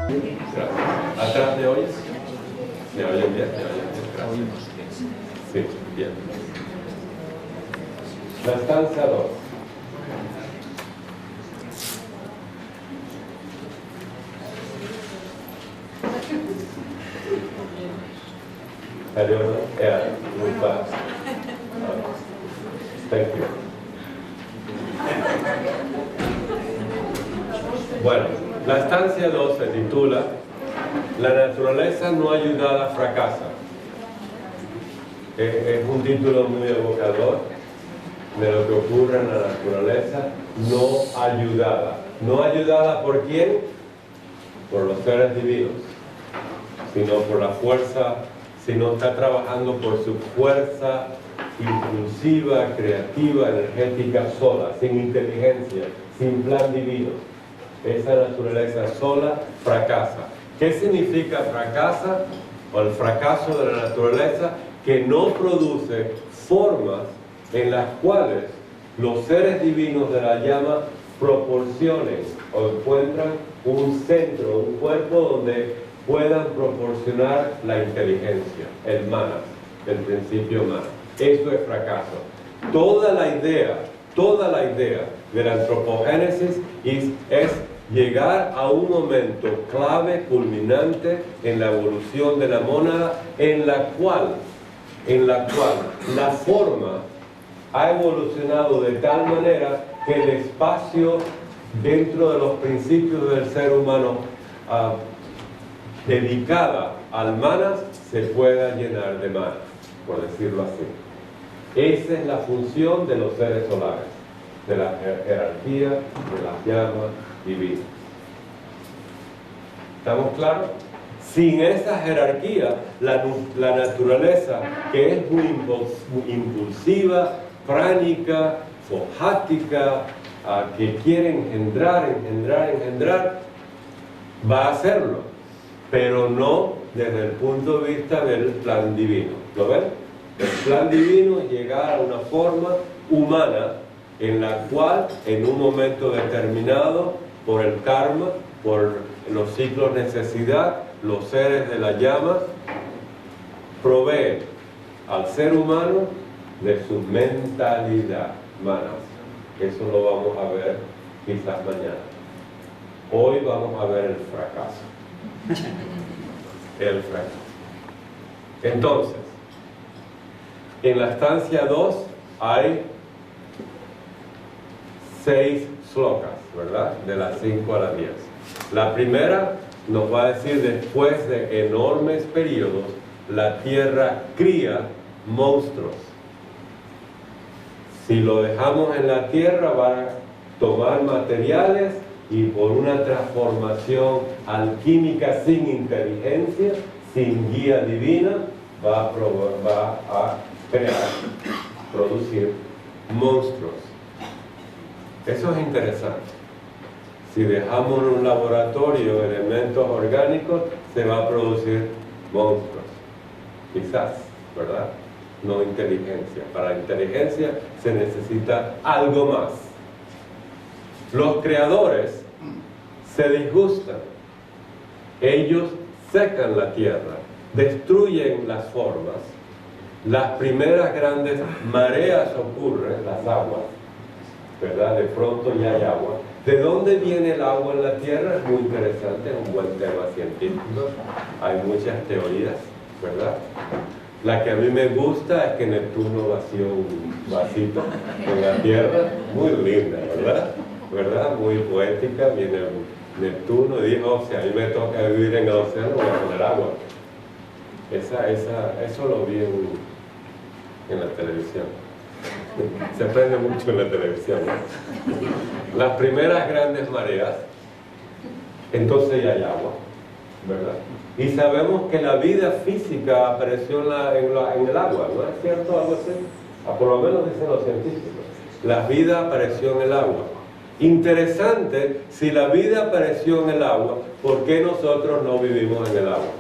Gracias. ¿Atrás me oyes? ¿Me oyen bien? ¿Me oyen bien? Gracias. Sí, bien. La estancia 2. I don't know. Yeah, move fast. Thank you. Bueno, la estancia 2 se titula La naturaleza no ayudada fracasa. Es un título muy evocador de lo que ocurre en la naturaleza no ayudada. ¿No ayudada por quién? Por los seres divinos, sino por la fuerza, sino está trabajando por su fuerza impulsiva, creativa, energética sola, sin inteligencia, sin plan divino. Esa naturaleza sola fracasa. ¿Qué significa fracasa? O el fracaso de la naturaleza, que no produce formas en las cuales los seres divinos de la llama proporcionen o encuentran un centro, un cuerpo donde puedan proporcionar la inteligencia, el manas, el principio manas. Eso es fracaso. Toda la idea de la antropogénesis es llegar a un momento clave, culminante en la evolución de la mónada, en la cual la forma ha evolucionado de tal manera que el espacio dentro de los principios del ser humano dedicada al manas se pueda llenar de manas, por decirlo así. Esa es la función de los seres solares, de la jerarquía, de las llamas divinas. ¿Estamos claros? Sin esa jerarquía, la naturaleza, que es muy impulsiva, pránica, fojática, que quiere engendrar, va a hacerlo, pero no desde el punto de vista del plan divino. ¿Lo ven? El plan divino es llegar a una forma humana en la cual, en un momento determinado, por el karma, por los ciclos de necesidad, los seres de la llama proveen al ser humano de su mentalidad, manas. Eso lo vamos a ver quizás mañana. Hoy vamos a ver el fracaso. El fracaso. Entonces, en la estancia 2 hay 6 slokas, ¿verdad? De las 5 a las 10. La primera nos va a decir, después de enormes periodos, la tierra cría monstruos. Si lo dejamos en la tierra, va a tomar materiales y por una transformación alquímica sin inteligencia, sin guía divina, va a crear, producir monstruos. Eso es interesante. Si dejamos en un laboratorio elementos orgánicos, se va a producir monstruos. Quizás, ¿verdad? No inteligencia. Para inteligencia se necesita algo más. Los creadores se disgustan. Ellos secan la tierra, destruyen las formas. Las primeras grandes mareas ocurren, las aguas, ¿verdad? De pronto ya hay agua. ¿De dónde viene el agua en la tierra? Es muy interesante, es un buen tema científico. Hay muchas teorías, ¿verdad? La que a mí me gusta es que Neptuno vació un vasito en la tierra. Muy linda, ¿verdad? Muy poética. Viene Neptuno y dijo, si a mí me toca vivir en el océano, voy a poner agua. Eso lo vi en la televisión. Se aprende mucho en la televisión, ¿no? Las primeras grandes mareas, entonces ya hay agua, ¿verdad? Y sabemos que la vida física apareció en el agua, ¿no es cierto? Algo así. Por lo menos dicen los científicos. La vida apareció en el agua. Interesante, si la vida apareció en el agua, ¿por qué nosotros no vivimos en el agua?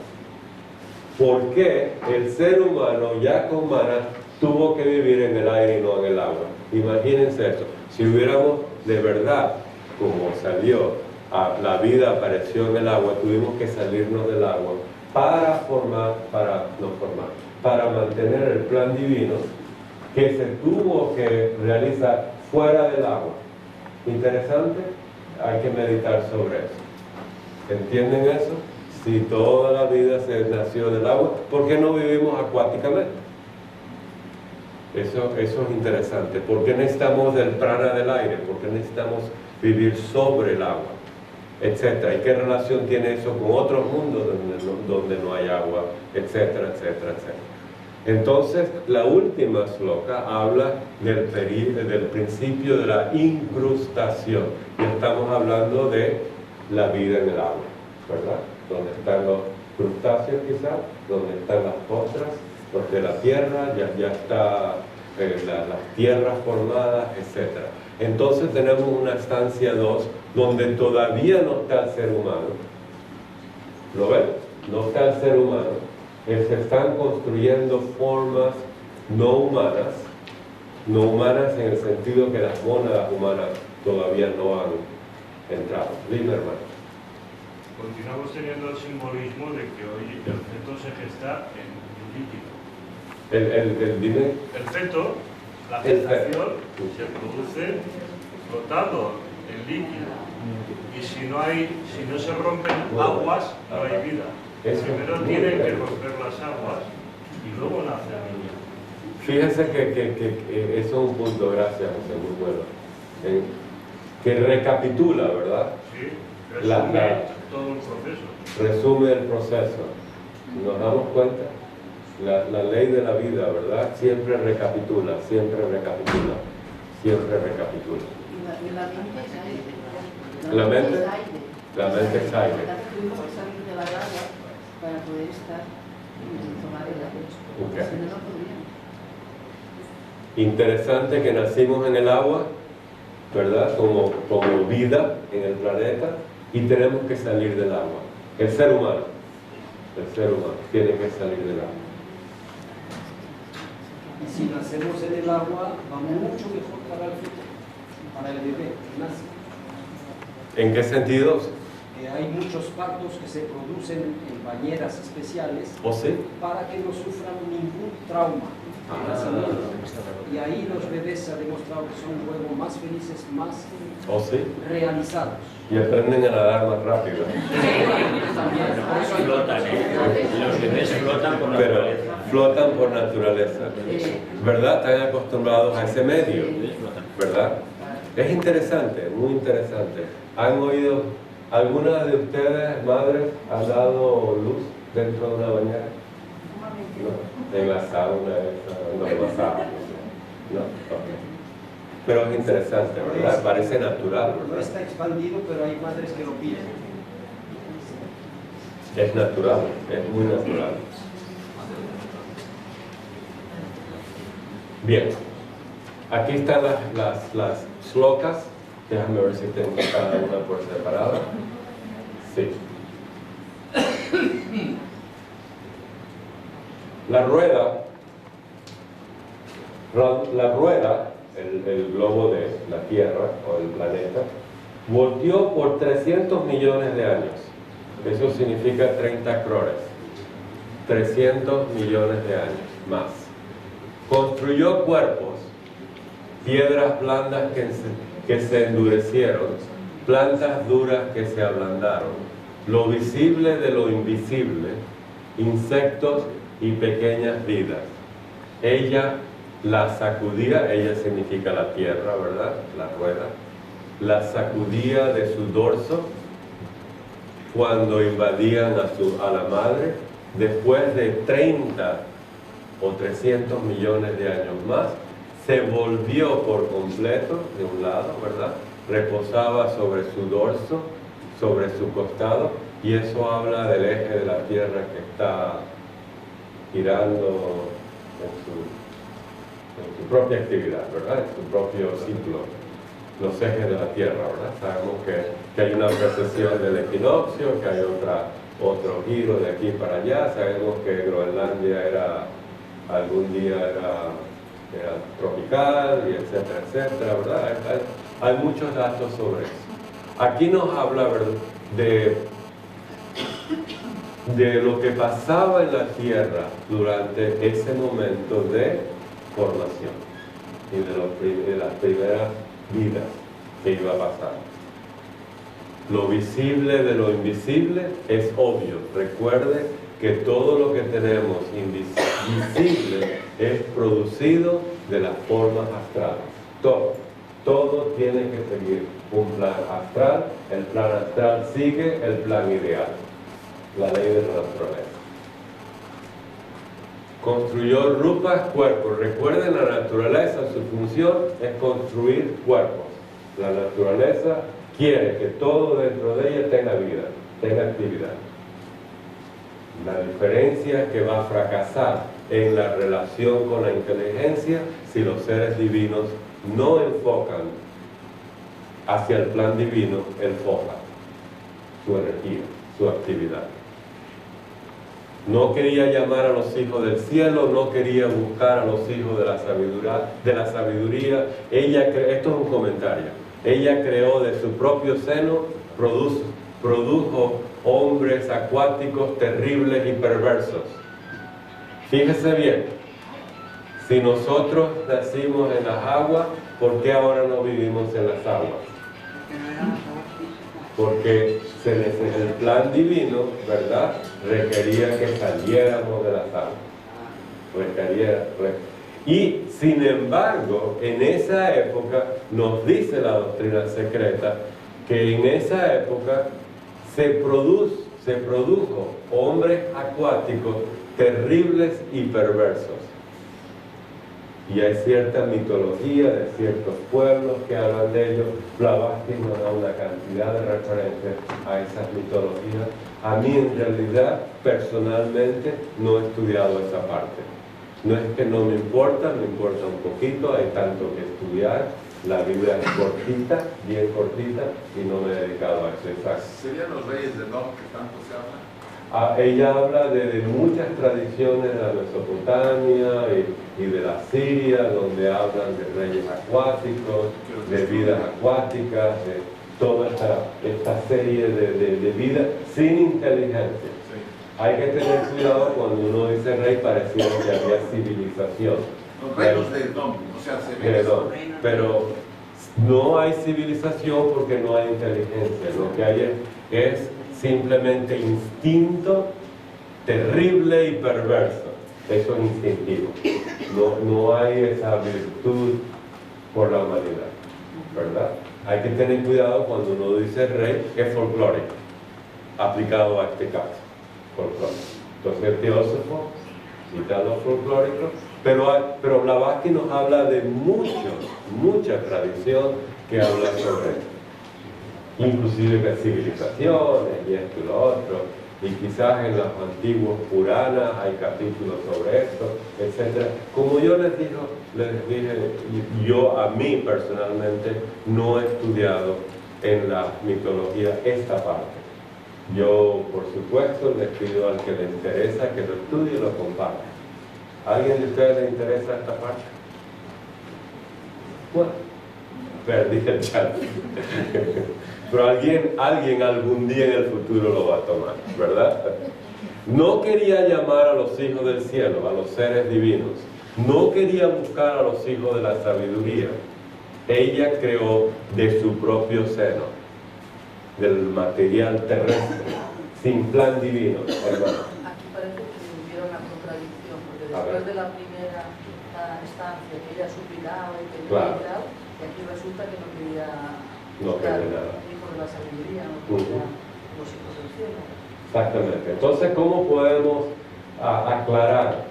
¿Por qué el ser humano ya con manas tuvo que vivir en el aire y no en el agua? Imagínense esto. Si hubiéramos de verdad, como salió la vida apareció en el agua, tuvimos que salirnos del agua para mantener el plan divino que se tuvo que realizar fuera del agua. Interesante, hay que meditar sobre eso. ¿Entienden eso? Si toda la vida se nació del agua, ¿por qué no vivimos acuáticamente? Eso es interesante. ¿Por qué necesitamos del prana del aire? ¿Por qué necesitamos vivir sobre el agua? Etcétera. ¿Y qué relación tiene eso con otros mundos donde no hay agua? Etcétera, etcétera, etcétera. Entonces, la última sloka habla del principio de la incrustación. Y estamos hablando de la vida en el agua, ¿verdad? Donde están los crustáceos quizás, donde están las ostras, los de la tierra, ya está las tierras formadas, etc. Entonces tenemos una estancia 2 donde todavía no está el ser humano. ¿Lo ven? No está el ser humano. Se están construyendo formas no humanas en el sentido que las mónadas humanas todavía no han entrado. Dime, hermano. Continuamos teniendo el simbolismo de que hoy el feto se gesta en líquido. Dime. El feto, la gestación, se produce flotando en líquido. Y si no se rompen aguas, no hay vida. Primero tienen que romper las aguas y luego nace el niño. Fíjense que eso es un punto, gracias, José, muy bueno. Que recapitula, ¿verdad? Sí, resume todo el proceso. Resume el proceso. Nos damos cuenta, la ley de la vida, ¿verdad? Siempre recapitula, siempre recapitula, siempre recapitula. Y la mente es aire. ¿La mente? La mente es aire. Tuvimos que salir de la agua para poder estar en tomar el agua. Okay. Si no, no podríamos. Interesante que nacimos en el agua, ¿verdad? Como vida en el planeta, y tenemos que salir del agua. El ser humano tiene que salir del agua. Y si nacemos en el agua, va mucho mejor para el feto, para el bebé que nace. ¿En qué sentido? Hay muchos partos que se producen en bañeras especiales ¿O sí? para que no sufran ningún trauma de nacimiento. Y ahí los bebés se ha demostrado que son luego más felices, más ¿O sí? realizados. Y aprenden a nadar más rápido. También, por eso hay Flotan, los bebés flotan por Pero naturaleza. flotan por naturaleza, ¿verdad? Están acostumbrados a ese medio, ¿verdad? Es interesante, muy interesante. ¿Han oído, alguna de ustedes, madres, ha dado luz dentro de una bañera? No, en la sauna, no, okay. Pero es interesante, ¿verdad? Parece natural, No ¿verdad? está expandido, pero hay madres que lo piden. Es natural, es muy natural. Bien, aquí están las slokas. Déjame ver si tengo cada una por separado. Sí. La rueda, el globo de la Tierra o el planeta, volteó por 300 millones de años. Eso significa 30 crores. 300 millones de años más. Construyó cuerpos, piedras blandas que se endurecieron, plantas duras que se ablandaron, lo visible de lo invisible, insectos y pequeñas vidas. Ella la sacudía, ella significa la tierra, ¿verdad? La rueda. La sacudía de su dorso cuando invadían a la madre. Después de 30 o 300 millones de años más, se volvió por completo de un lado, ¿verdad? Reposaba sobre su dorso, sobre su costado, y eso habla del eje de la Tierra que está girando en su propia actividad, ¿verdad? En su propio ciclo, los ejes de la Tierra, ¿verdad? Sabemos que hay una precesión del equinoccio, que hay otro giro de aquí para allá. Sabemos que Groenlandia algún día era tropical, y etcétera, etcétera, ¿verdad? Hay muchos datos sobre eso. Aquí nos habla, ¿verdad?, de lo que pasaba en la tierra durante ese momento de formación y de las primeras vidas que iba a pasar. Lo visible de lo invisible es obvio. Recuerde que todo lo que tenemos invisible es producido de las formas astrales. Todo tiene que seguir un plan astral. El plan astral sigue el plan ideal, la ley de la naturaleza. Construyó rupas, cuerpos. Recuerden, la naturaleza, su función es construir cuerpos. La naturaleza quiere que todo dentro de ella tenga vida, tenga actividad. La diferencia es que va a fracasar en la relación con la inteligencia si los seres divinos no enfocan hacia el plan divino el foco, su energía, su actividad. No quería llamar a los hijos del cielo, no quería buscar a los hijos de la sabiduría. Esto es un comentario. Ella creó de su propio seno, produjo hombres acuáticos terribles y perversos. Fíjese bien, si nosotros nacimos en las aguas, ¿por qué ahora no vivimos en las aguas? Porque el plan divino, ¿verdad?, requería que saliéramos de las aguas. Y sin embargo, en esa época, nos dice la doctrina secreta, que en esa época se produjo hombres acuáticos terribles y perversos. Y hay cierta mitología de ciertos pueblos que hablan de ellos. Blavatsky nos da una cantidad de referencias a esas mitologías. A mí, en realidad, personalmente, no he estudiado esa parte. No es que no me importa un poquito, hay tanto que estudiar. La Biblia es cortita, bien cortita, y no me he dedicado a eso. Exacto. ¿Serían los reyes de Nod que tanto se habla? Ella habla de muchas tradiciones de la Mesopotamia y de la Siria, donde hablan de reyes acuáticos, de vidas acuáticas, de toda esta serie de vidas sin inteligencia. Sí. Hay que tener cuidado cuando uno dice rey, pareciera que había civilización. Los reinos de Edom, o sea, se ve Edom. Pero no hay civilización porque no hay inteligencia. Lo que hay es simplemente instinto terrible y perverso. Eso es instintivo. No hay esa virtud por la humanidad, ¿verdad? Hay que tener cuidado cuando uno dice rey, es folclórico, aplicado a este caso, folclórico. Entonces el teósofo cita lo folclórico, pero Blavatsky nos habla de mucha tradición que habla sobre esto. Inclusive de civilizaciones y esto y lo otro, y quizás en los antiguos Puranas hay capítulos sobre esto, etc. Como yo les dije, yo a mí personalmente no he estudiado en la mitología esta parte. Yo, por supuesto, les pido al que le interesa que lo estudie y lo comparte. ¿A alguien de ustedes le interesa esta parte? Bueno, perdí el chat. Pero alguien algún día en el futuro lo va a tomar, ¿verdad? No quería llamar a los hijos del cielo, a los seres divinos. No quería buscar a los hijos de la sabiduría. Ella creó de su propio seno, del material terrestre, sin plan divino, hermano. Aquí parece que hubiera una contradicción, porque después de la primera estancia que ella suplicaba y que Claro. y aquí resulta que no quería nada. hijos de la sabiduría, no quería los hijos del cielo. Exactamente. Entonces, ¿cómo podemos aclarar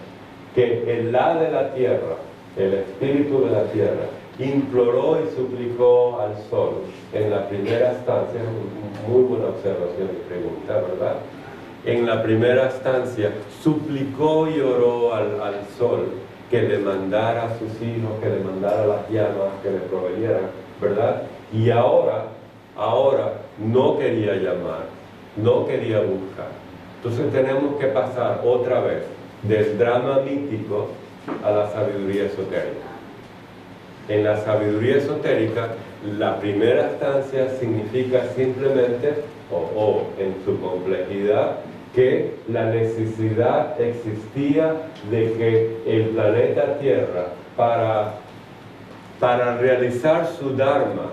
que el la de la tierra, el espíritu de la tierra, imploró y suplicó al sol en la primera estancia? Muy buena observación y pregunta, ¿verdad? En la primera estancia suplicó y oró al sol que le mandara a sus hijos, que le mandara las llamas, que le proveyeran, ¿verdad? Y ahora no quería llamar, no quería buscar. Entonces tenemos que pasar otra vez del drama mítico a la sabiduría esotérica. En la sabiduría esotérica, la primera estancia significa simplemente, o en su complejidad, que la necesidad existía de que el planeta Tierra, para realizar su Dharma,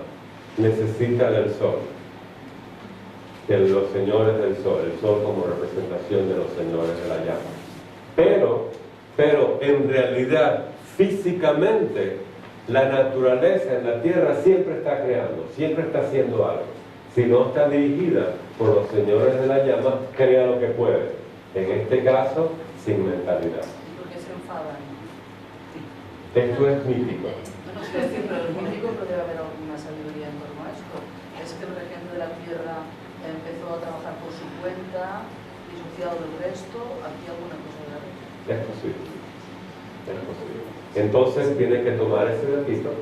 necesita del Sol, de los señores del Sol, el Sol como representación de los señores de la llama. Pero en realidad, físicamente, la naturaleza en la Tierra siempre está creando, siempre está haciendo algo. Si no está dirigida por los señores de la llama, crea lo que puede. En este caso, sin mentalidad. Porque se enfadan. Esto es mítico. No sé decir, pero el mítico debe haber alguna sabiduría en torno a esto. Es que el regente de la Tierra empezó a trabajar por su cuenta, disociado del resto, aquí alguna cosa de la vez. Es posible. Es posible. Entonces tiene que tomar ese datito,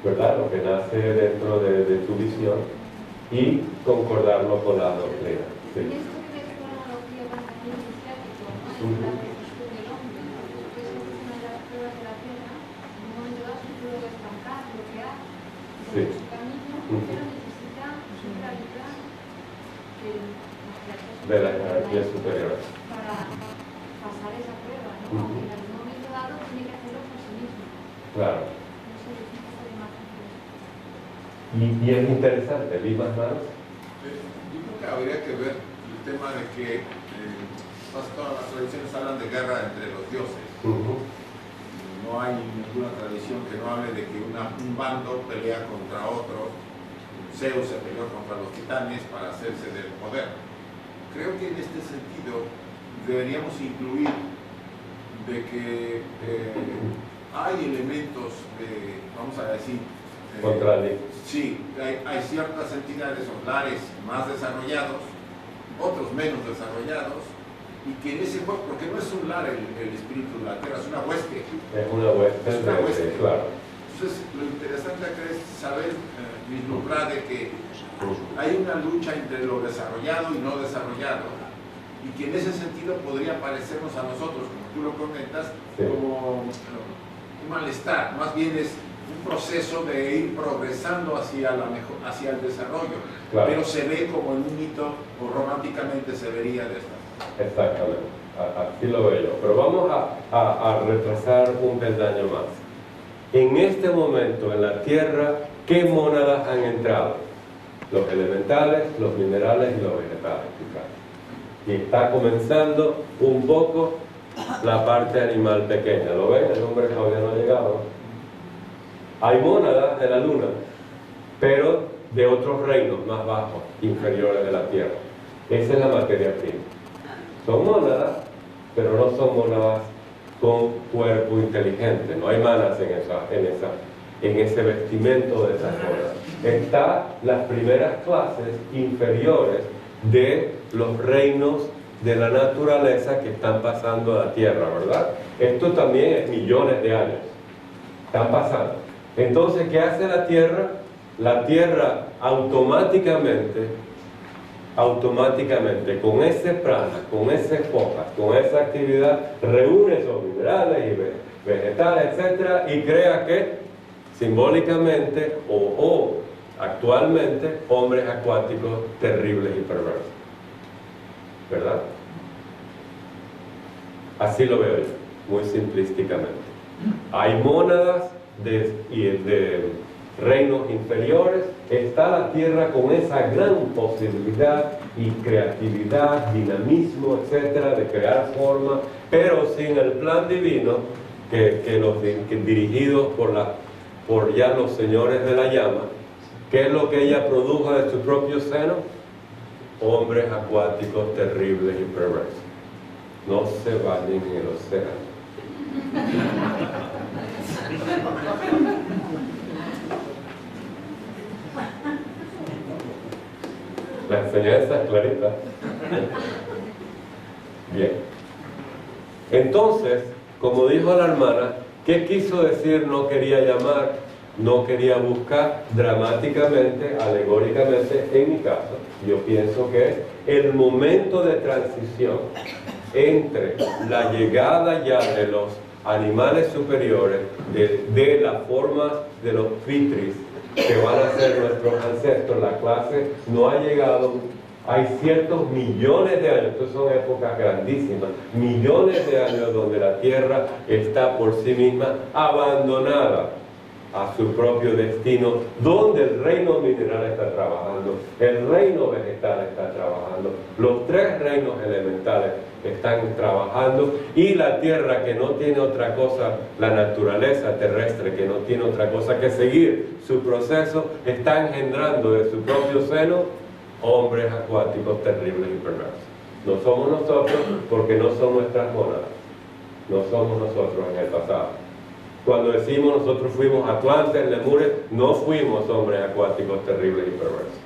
¿verdad? Lo que nace dentro de tu visión y concordarlo con la doctrina. Sí. Esto que ves con la analogía con el camino iniciático, ¿no? La decisión del hombre, ¿no? Porque es una de las pruebas de la Tierra, en un momento dado se puede estancar, bloquear, Sí. su camino, pero necesita siempre ayuda De la jerarquía superior. para pasar esa prueba, ¿no? En algún momento dado tiene que hacerlo por sí mismo. Claro. No sé, es un poco de más. Y es interesante, ¿limas más? Yo creo que habría que ver el tema de que casi todas las tradiciones hablan de guerra entre los dioses. No hay ninguna tradición que no hable de que un bando pelea contra otro. Zeus se peleó contra los titanes para hacerse del poder. Creo que en este sentido deberíamos incluir de que hay elementos de, vamos a decir, sí, hay ciertas entidades solares más desarrollados, otros menos desarrollados, y que en ese juego, porque no es un lar el espíritu de la Tierra, es una hueste. Es una hueste, Es una hueste. claro. Entonces, lo interesante acá es saber vislumbrar de que hay una lucha entre lo desarrollado y no desarrollado, y que en ese sentido podría parecernos a nosotros, como tú lo comentas, Sí. como un malestar. Más bien es un proceso de ir progresando hacia el desarrollo, Claro. pero se ve como en un mito, o románticamente se vería de esta. Exactamente, así lo veo yo. Pero vamos a retrasar un peldaño más. En este momento en la Tierra, ¿qué mónadas han entrado? Los elementales, los minerales y los vegetales, quizás. Y está comenzando un poco la parte animal pequeña. ¿Lo ven? El hombre todavía no ha llegado. Hay mónadas de la Luna, pero de otros reinos más bajos, inferiores de la Tierra. Esa es la materia prima. Son mónadas, pero no son mónadas con cuerpo inteligente. No hay manas en ese vestimento de esas mónadas. Están las primeras clases inferiores de los reinos de la naturaleza que están pasando a la Tierra, ¿verdad? Esto también es millones de años. Están pasando. Entonces, ¿qué hace la Tierra? La Tierra automáticamente, con ese prana, con ese focus, con esa actividad, reúne esos minerales y vegetales, etc., y crea que, simbólicamente o actualmente, hombres acuáticos terribles y perversos. ¿Verdad? Así lo veo yo, muy simplísticamente. Hay mónadas de reinos inferiores, está la Tierra con esa gran posibilidad y creatividad, dinamismo, etcétera, de crear forma, pero sin el plan divino que dirigidos por ya los señores de la llama. ¿Qué es lo que ella produjo de su propio seno? Hombres acuáticos terribles y perversos. No se bañen en el océano. La enseñanza es clarita. Bien. Entonces, como dijo la hermana, ¿qué quiso decir no quería llamar? No quería buscar dramáticamente, alegóricamente, en mi caso. Yo pienso que es el momento de transición entre la llegada ya de los animales superiores, de las formas de los pitris que van a ser nuestros ancestros, la clase no ha llegado. Hay ciertos millones de años, estas son épocas grandísimas, millones de años donde la Tierra está por sí misma abandonada a su propio destino, donde el reino mineral está trabajando, el reino vegetal está trabajando, los tres reinos elementales están trabajando, y la Tierra, que no tiene otra cosa, la naturaleza terrestre que no tiene otra cosa que seguir su proceso, está engendrando de su propio seno hombres acuáticos terribles y perversos. No somos nosotros, porque no son nuestras monadas, no somos nosotros en el pasado. Cuando decimos nosotros fuimos Atlantes, Lemures, no fuimos hombres acuáticos terribles y perversos.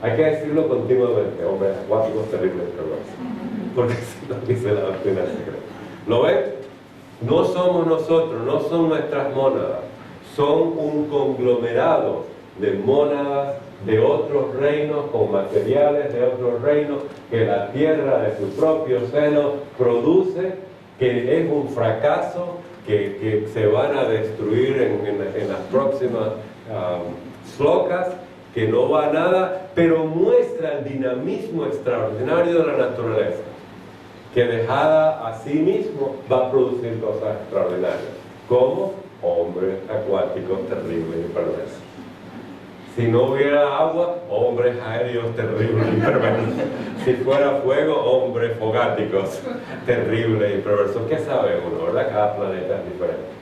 Hay que decirlo continuamente, hombres acuáticos terribles y perversos, porque si no dice la doctrina secreta. ¿Lo ven? No somos nosotros, no son nuestras mónadas, son un conglomerado de mónadas de otros reinos, con materiales de otros reinos, que la Tierra de su propio seno produce, que es un fracaso, que se van a destruir en las próximas slocas, que no va a nada, pero muestra el dinamismo extraordinario de la naturaleza, que dejada a sí mismo va a producir cosas extraordinarias, como hombres acuáticos terribles y perversos. Si no hubiera agua, hombres aéreos terribles y perversos. Si fuera fuego, hombres fogáticos terribles y perversos. ¿Qué sabe uno, verdad? Cada planeta es diferente.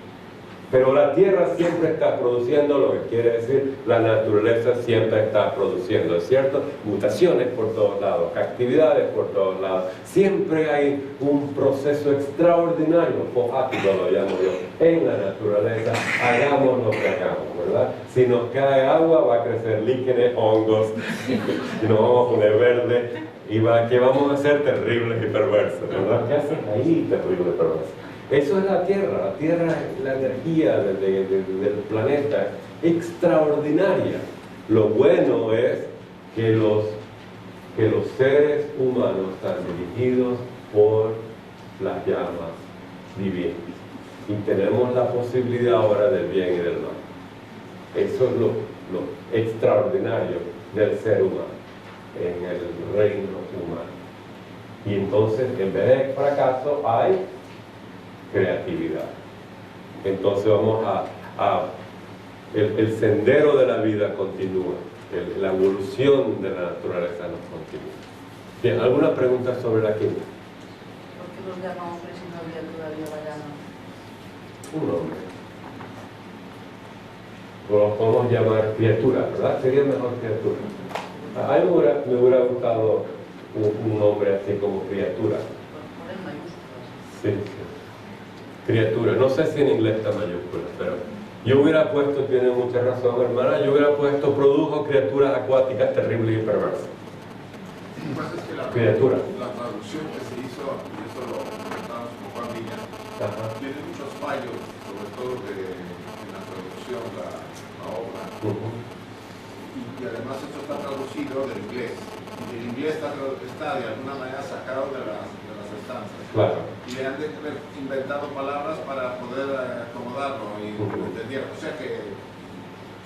Pero la Tierra siempre está produciendo, lo que quiere decir, la naturaleza siempre está produciendo, ¿es cierto? Mutaciones por todos lados, actividades por todos lados. Siempre hay un proceso extraordinario, fojático lo llamo yo, en la naturaleza. Hagamos lo que hagamos, ¿verdad? Si nos cae agua, va a crecer líquenes, hongos, y nos vamos a poner verde, y que vamos a ser terribles y perversos, ¿verdad? ¿Qué hacen ahí terribles y perversos? Eso es la Tierra es la energía del planeta, extraordinaria. Lo bueno es que los seres humanos están dirigidos por las llamas divinas. Y tenemos la posibilidad ahora del bien y del mal. Eso es lo extraordinario del ser humano, en el reino humano. Y entonces, en vez de fracaso, hay creatividad. Entonces vamos el sendero de la vida continúa, la evolución de la naturaleza nos continúa. Bien, ¿alguna pregunta sobre la química? ¿Por qué los llama hombres y no había todavía vallano? Un hombre. Los podemos llamar criatura, ¿verdad? Sería mejor criatura. A mí me hubiera gustado un nombre así como criatura. Ponen mayúsculas. Sí, sí. Criatura, no sé si en inglés está mayúscula, pero yo hubiera puesto, tiene mucha razón hermana, yo hubiera puesto produjo criaturas acuáticas terribles y perversas. Lo que pasa es que Criatura. La traducción que se hizo, y eso lo comentamos con Juan Villa, tiene muchos fallos, sobre todo en la traducción, la obra. Y además esto está traducido del inglés. Y el inglés está de alguna manera sacado de las estancias. Claro. Y le han inventado palabras para poder acomodarlo y entender. O sea que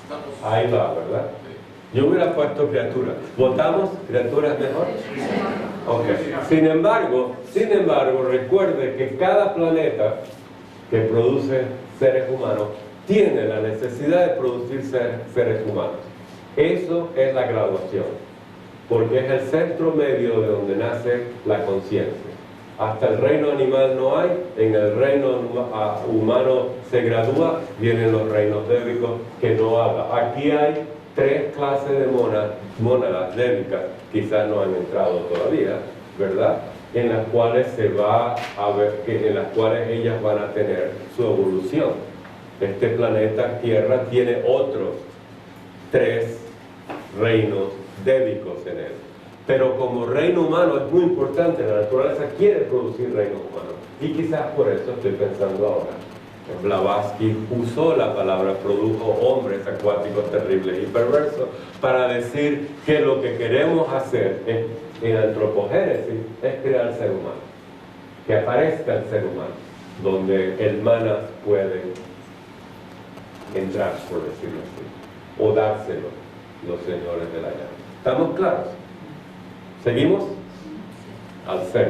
estamos... Ahí va, ¿verdad? Yo hubiera puesto criatura. ¿Votamos? ¿Criatura es mejor? Okay. Sin embargo, recuerde que cada planeta que produce seres humanos tiene la necesidad de producir seres humanos. Eso es la graduación, porque es el centro medio de donde nace la conciencia. Hasta el reino animal no hay, en el reino humano se gradúa, vienen los reinos débicos que no haga. Aquí hay 3 clases de mónadas débicas, quizás no han entrado todavía, ¿verdad? En las cuales se va a ver, en las cuales ellas van a tener su evolución. Este planeta Tierra tiene otros 3 reinos débicos en él. Pero como reino humano es muy importante, la naturaleza quiere producir reinos humanos. Y quizás por eso estoy pensando ahora. Blavatsky usó la palabra produjo hombres acuáticos terribles y perversos para decir que lo que queremos hacer en antropogénesis es crear el ser humano. Que aparezca el ser humano, donde el manas puede entrar, por decirlo así. o dárselo los señores de la llama. ¿Estamos claros? ¿Seguimos? Al 6.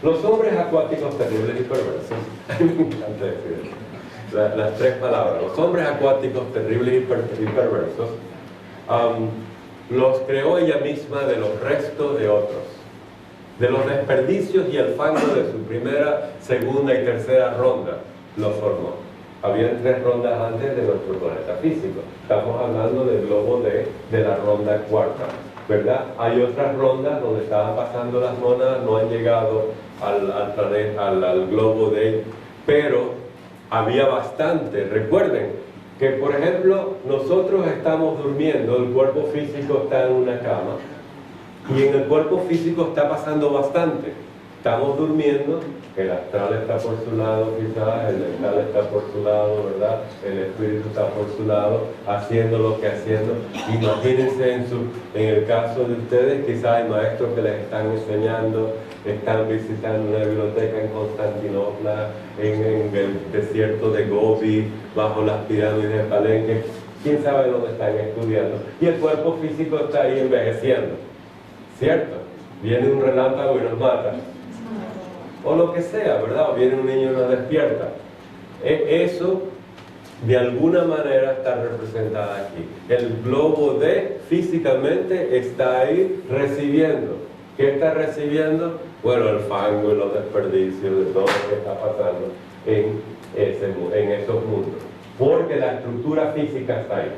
Los hombres acuáticos terribles y perversos. A mí me encanta decir eso. Las tres palabras. Los hombres acuáticos terribles y perversos los creó ella misma de los restos de otros, de los desperdicios y el fango de su primera, segunda y tercera ronda. Los formó. Habían 3 rondas antes de nuestro planeta físico. Estamos hablando del globo de la ronda cuarta, ¿verdad? Hay otras rondas donde estaban pasando las monas, no han llegado al globo de, pero había bastante. Recuerden que, por ejemplo, nosotros estamos durmiendo, el cuerpo físico está en una cama y en el cuerpo físico está pasando bastante. Estamos durmiendo, el astral está por su lado quizás, el mental está por su lado, ¿verdad? El espíritu está por su lado, haciendo lo que haciendo. Imagínense en el caso de ustedes, quizás hay maestros que les están enseñando, están visitando una biblioteca en Constantinopla, en el desierto de Gobi, bajo las pirámides de Palenque. ¿Quién sabe dónde están estudiando? Y el cuerpo físico está ahí envejeciendo, ¿cierto? Viene un relámpago y nos mata. O lo que sea, ¿verdad? O viene un niño y nos despierta. Eso, de alguna manera, está representado aquí. El globo de, físicamente, está ahí recibiendo. ¿Qué está recibiendo? Bueno, el fango y los desperdicios de todo lo que está pasando en esos mundos. Porque la estructura física está ahí.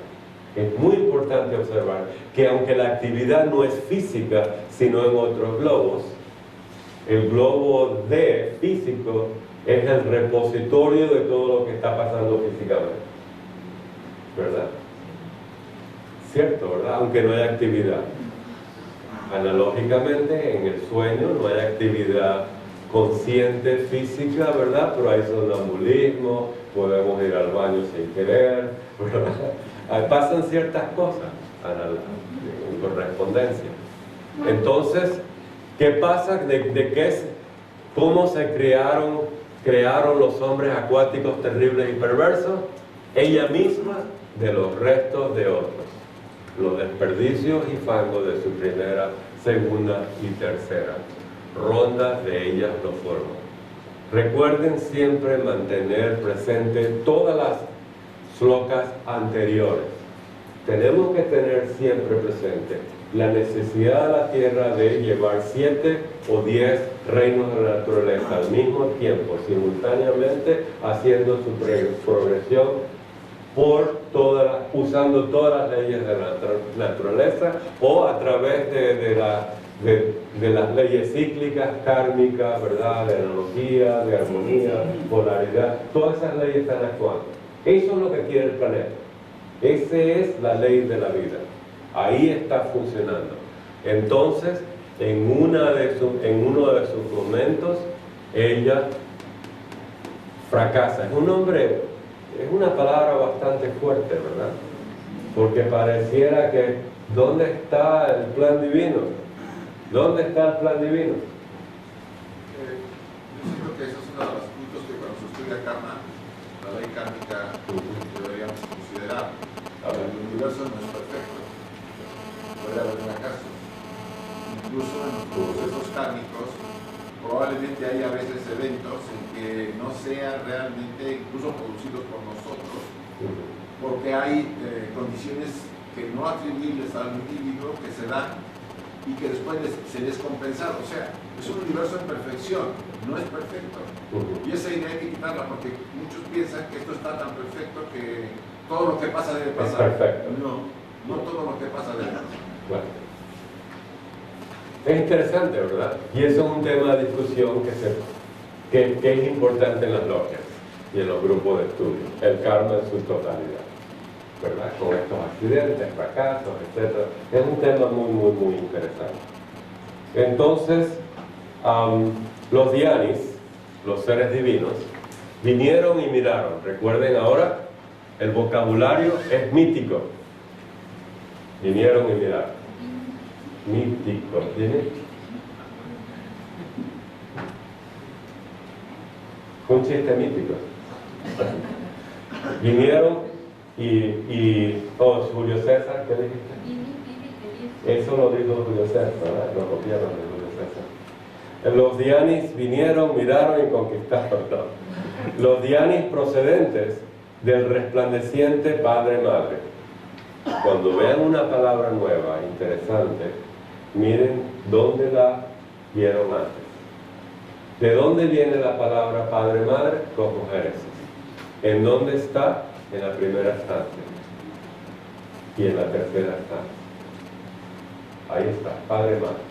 Es muy importante observar que aunque la actividad no es física, sino en otros globos, el globo de físico es el repositorio de todo lo que está pasando físicamente, ¿verdad? Cierto, ¿verdad? Aunque no haya actividad. Analógicamente, en el sueño no hay actividad consciente física, ¿verdad? Pero hay sonambulismo, podemos ir al baño sin querer, ¿verdad? Pasan ciertas cosas en correspondencia. Entonces, ¿qué pasa? ¿Cómo se crearon los hombres acuáticos terribles y perversos? Ella misma, de los restos de otros, los desperdicios y fango de su primera, segunda y tercera ronda de ellas lo formó. Recuerden siempre mantener presente todas las slocas anteriores. Tenemos que tener siempre presente la necesidad de la Tierra de llevar 7 o 10 reinos de la naturaleza al mismo tiempo, simultáneamente, haciendo su progresión usando todas las leyes de la naturaleza o a través de las leyes cíclicas, kármicas, ¿verdad? De analogía, de armonía, polaridad. Todas esas leyes están actuando. Eso es lo que quiere el planeta. Esa es la ley de la vida. Ahí está funcionando. Entonces, en uno de sus momentos, ella fracasa. Es una palabra bastante fuerte, ¿verdad? Porque pareciera que, ¿dónde está el plan divino? ¿Dónde está el plan divino? Yo creo que eso es uno de los puntos que cuando se estudia karma, la ley kármica, deberíamos considerar. El universo no es perfecto. Puede haber un acaso. Incluso en los procesos kármicos, probablemente hay a veces eventos en que no sean realmente incluso producidos por nosotros, porque hay condiciones que no atribuibles al individuo que se dan y que después se descompensan. O sea, es un universo en perfección, no es perfecto. Y esa idea hay que quitarla porque muchos piensan que esto está tan perfecto que todo lo que pasa debe pasar. Es perfecto. No todo lo que pasa debe pasar. Bueno. Es interesante, ¿verdad? Y eso es un tema de discusión que es importante en las logias y en los grupos de estudio. El karma en su totalidad, ¿verdad? Con estos accidentes, fracasos, etc. Es un tema muy interesante. Entonces, los dhyanis, los seres divinos, vinieron y miraron. Recuerden ahora, el vocabulario es mítico. Vinieron y miraron. Mítico, ¿tiene? Un chiste mítico. Vinieron Julio César, ¿qué dijiste? Eso lo dijo Julio César, ¿verdad? Lo copiaron de Julio César. Los dianis vinieron, miraron y conquistaron. ¿No? Los dianis procedentes del resplandeciente Padre-Madre. Cuando vean una palabra nueva, interesante, miren dónde la vieron antes. ¿De dónde viene la palabra Padre-Madre? Cosmogénesis. ¿En dónde está? En la primera estancia y en la tercera estancia. Ahí está, Padre-Madre.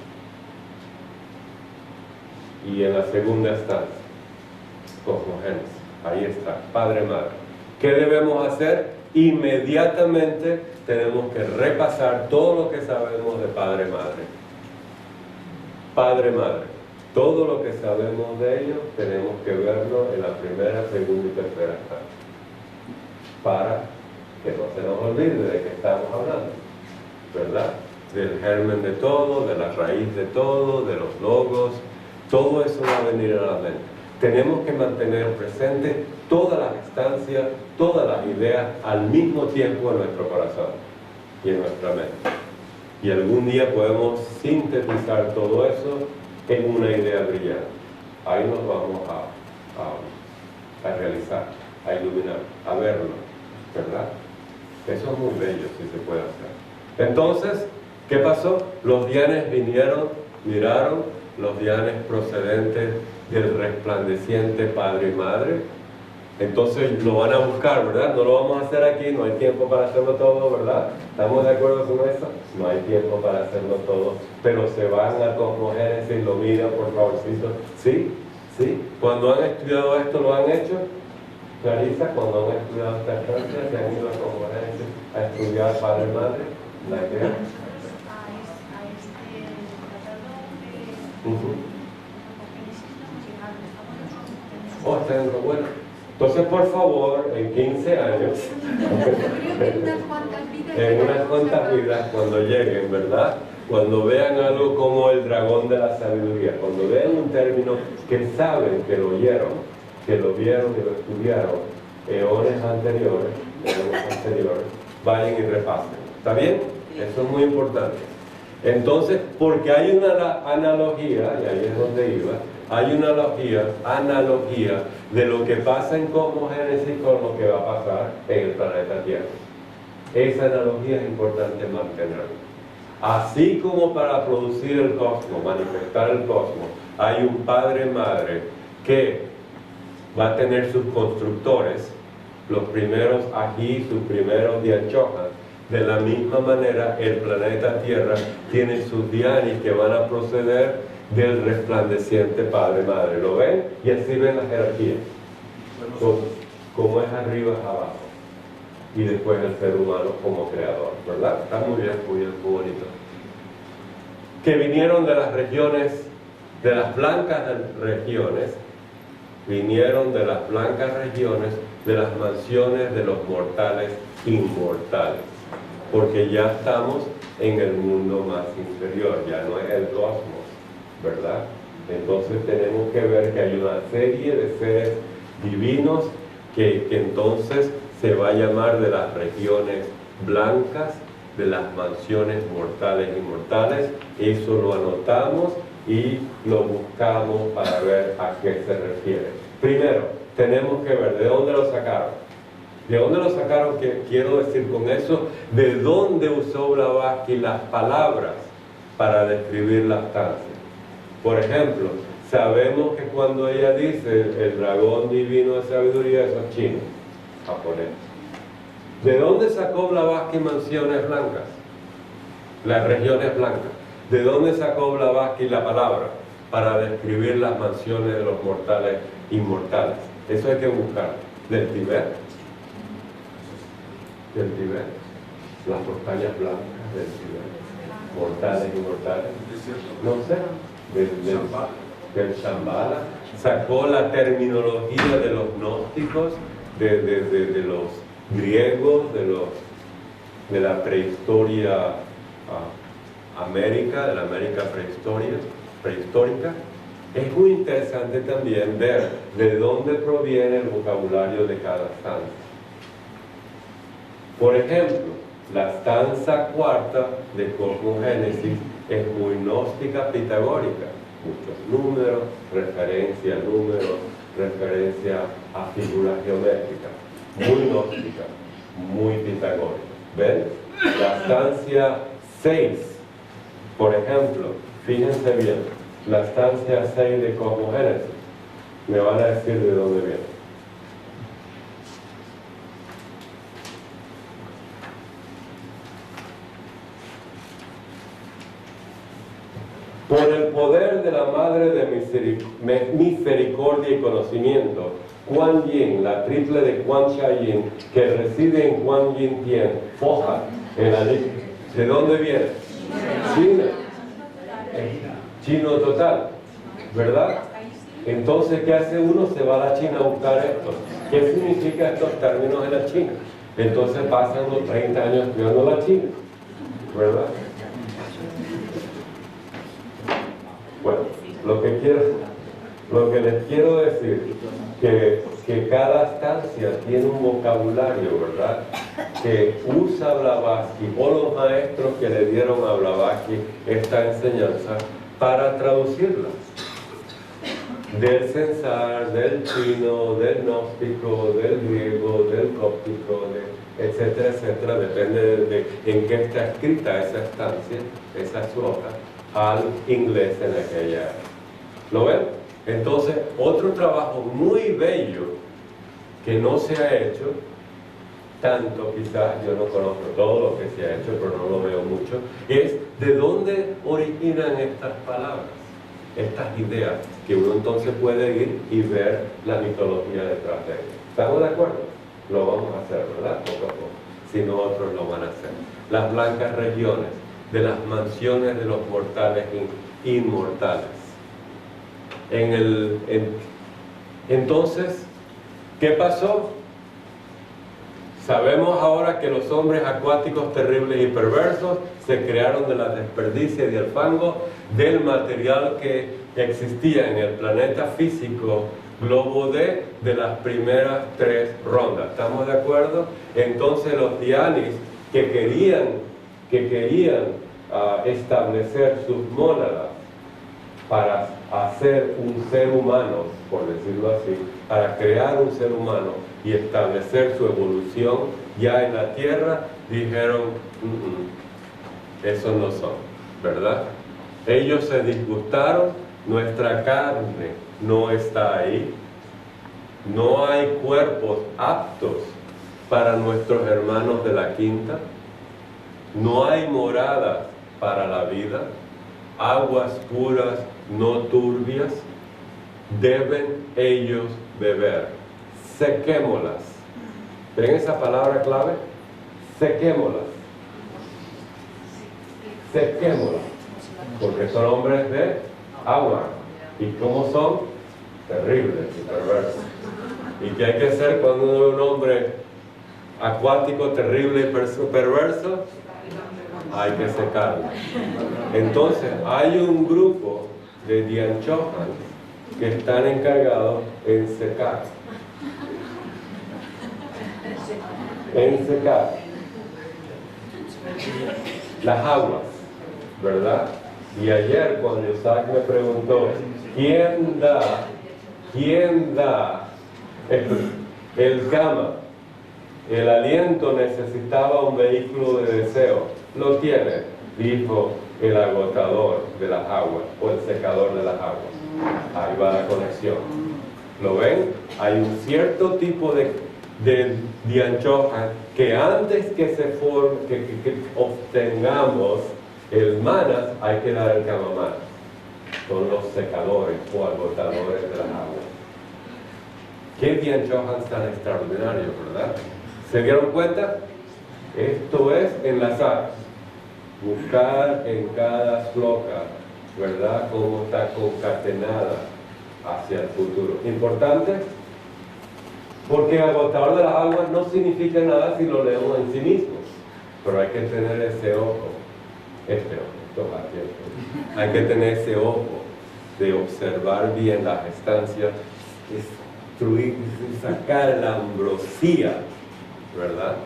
Y en la segunda estancia, Cosmogénesis. Ahí está, Padre-Madre. ¿Qué debemos hacer? Inmediatamente tenemos que repasar todo lo que sabemos de Padre-Madre. Padre-Madre. Todo lo que sabemos de ellos tenemos que verlo en la primera, segunda y tercera estancia, para que no se nos olvide de qué estamos hablando, ¿verdad? Del germen de todo, de la raíz de todo, de los logos, todo eso va a venir a la mente. Tenemos que mantener presente todas las instancias, todas las ideas al mismo tiempo en nuestro corazón y en nuestra mente. Y algún día podemos sintetizar todo eso en una idea brillante. Ahí nos vamos a realizar, a iluminar, a verlo, ¿verdad? Eso es muy bello, si se puede hacer. Entonces, ¿qué pasó? Los dianes vinieron, miraron, los dianes procedentes del resplandeciente Padre y Madre. Entonces lo van a buscar, ¿verdad? No lo vamos a hacer aquí, no hay tiempo para hacerlo todo, ¿verdad? ¿Estamos de acuerdo con eso? No hay tiempo para hacerlo todo, pero se van a Cosmogénesis, lo miran, por favorcito. ¿Sí? ¿Sí? Cuando han estudiado esto, ¿lo han hecho? Clarisa, cuando han estudiado esta estancia, se han ido a Cosmogénesis a estudiar Padre y Madre, ¿la idea? Oh, está en lo bueno. Entonces, por favor, en 15 años, en unas cuantas vidas, cuando lleguen, ¿verdad? Cuando vean algo como el dragón de la sabiduría, cuando vean un término que saben que lo oyeron, que lo vieron y lo estudiaron eones anteriores, vayan y repasen. ¿Está bien? Eso es muy importante. Entonces, porque hay una analogía, y ahí es donde iba, hay una analogía de lo que pasa en Cosmogénesis con lo que va a pasar en el planeta Tierra. Esa analogía es importante mantenerla. Así como para producir el cosmos, manifestar el cosmos, hay un Padre-Madre que va a tener sus constructores, los primeros aquí, sus primeros dianchojas. De la misma manera, el planeta Tierra tiene sus dianis que van a proceder del resplandeciente Padre-Madre. ¿Lo ven? Y así ven la jerarquía. Como es arriba es abajo. Y después el ser humano como creador. ¿Verdad? Está muy bien, muy bonito. Que vinieron de las regiones, de las blancas regiones, vinieron de las blancas regiones, de las mansiones de los mortales inmortales. Porque ya estamos en el mundo más inferior, ya no es el cosmos, ¿verdad? Entonces tenemos que ver que hay una serie de seres divinos que entonces se va a llamar de las regiones blancas, de las mansiones mortales e inmortales. Eso lo anotamos y lo buscamos para ver a qué se refiere. Primero, tenemos que ver de dónde lo sacaron. ¿De dónde lo sacaron? ¿Qué quiero decir con eso? ¿De dónde usó Blavatsky las palabras para describir la estancia? Por ejemplo, sabemos que cuando ella dice el dragón divino de sabiduría, eso es chino, japonés. ¿De dónde sacó Blavatsky mansiones blancas? Las regiones blancas. ¿De dónde sacó Blavatsky la palabra para describir las mansiones de los mortales inmortales? Eso hay que buscar. ¿Del Tibet? Del Tibet, las montañas blancas del Tibet, mortales y inmortales, no sé, del Shambhala, sacó la terminología de los gnósticos, de los griegos, de la prehistoria América, de la América prehistórica, Es muy interesante también ver de dónde proviene el vocabulario de cada stanza. Por ejemplo, la stanza cuarta de Cosmogénesis es muy gnóstica pitagórica. Muchos números, referencia a números, referencia a figuras geométricas. Muy gnóstica, muy pitagórica. ¿Ven? La estancia 6, por ejemplo, fíjense bien, la estancia 6 de Cosmogénesis, me van a decir de dónde viene. Por el poder de la Madre de Misericordia y Conocimiento, Kuan Yin, la triple de Quan Sha Yin, que reside en Kuan Yin Tien, Foja, en la ley. ¿De dónde viene? China. Chino total, ¿verdad? Entonces, ¿qué hace uno? Se va a la China a buscar esto. ¿Qué significa estos términos en la China? Entonces pasan los 30 años estudiando la China, ¿verdad? Bueno, lo que les quiero decir, que cada estancia tiene un vocabulario, ¿verdad?, que usa Blavatsky, o los maestros que le dieron a Blavatsky esta enseñanza para traducirla. Del censar, del chino, del gnóstico, del griego, del cóptico, etcétera, etcétera, depende de en qué está escrita esa estancia, esa sloka, al inglés en aquella época. ¿Lo ven? Entonces, otro trabajo muy bello que no se ha hecho tanto, quizás yo no conozco todo lo que se ha hecho, pero no lo veo mucho, es de dónde originan estas palabras, estas ideas, que uno entonces puede ir y ver la mitología detrás de ellas. ¿Estamos de acuerdo? Lo vamos a hacer, ¿verdad? Poco a poco. Si no, otros lo van a hacer. Las blancas regiones de las mansiones de los mortales inmortales. Entonces, ¿qué pasó? Sabemos ahora que los hombres acuáticos terribles y perversos se crearon de la desperdicia y del fango del material que existía en el planeta físico globo D de las primeras 3 rondas. ¿Estamos de acuerdo? Entonces los Dianis que querían establecer sus mónadas para hacer un ser humano, por decirlo así, para crear un ser humano y establecer su evolución ya en la Tierra, dijeron, esos no son, ¿verdad? Ellos se disgustaron, nuestra carne no está ahí, no hay cuerpos aptos para nuestros hermanos de la quinta, no hay moradas para la vida, aguas puras, no turbias, deben ellos beber. Sequémoslas. ¿Ven esa palabra clave? Sequémoslas. Sequémoslas. Porque son hombres de agua. ¿Y cómo son? Terribles y perversos. ¿Y qué hay que hacer cuando uno ve un hombre acuático, terrible y perverso? Hay que secarlo. Entonces, hay un grupo de Dianchohans que están encargados en secar. En secar las aguas, ¿verdad? Y ayer cuando Isaac me preguntó, ¿quién da el Kama? El aliento necesitaba un vehículo de deseo. Lo tiene, dijo el agotador de las aguas o el secador de las aguas. Ahí va la conexión. ¿Lo ven? Hay un cierto tipo de Dianchohan que antes que se forme, que obtengamos el manas, hay que dar el Kamamanas. Son los secadores o agotadores de las aguas. Qué Dianchohans tan extraordinarios, ¿verdad? ¿Se dieron cuenta? Esto es enlazar, buscar en cada sloka, ¿verdad?, cómo está concatenada hacia el futuro. Importante, porque agotador de las aguas no significa nada si lo leemos en sí mismo, pero hay que tener ese ojo, hay que tener ese ojo de observar bien las estancias, sacar la ambrosía, ¿verdad?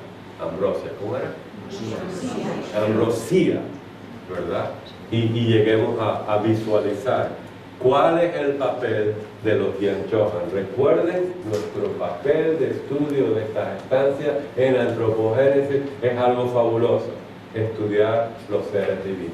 Ambrosia, ¿cómo era? Ambrosía, ¿verdad? Y lleguemos a visualizar cuál es el papel de los Dian Chohan. Recuerden, nuestro papel de estudio de estas estancias en antropogénesis es algo fabuloso, estudiar los seres divinos.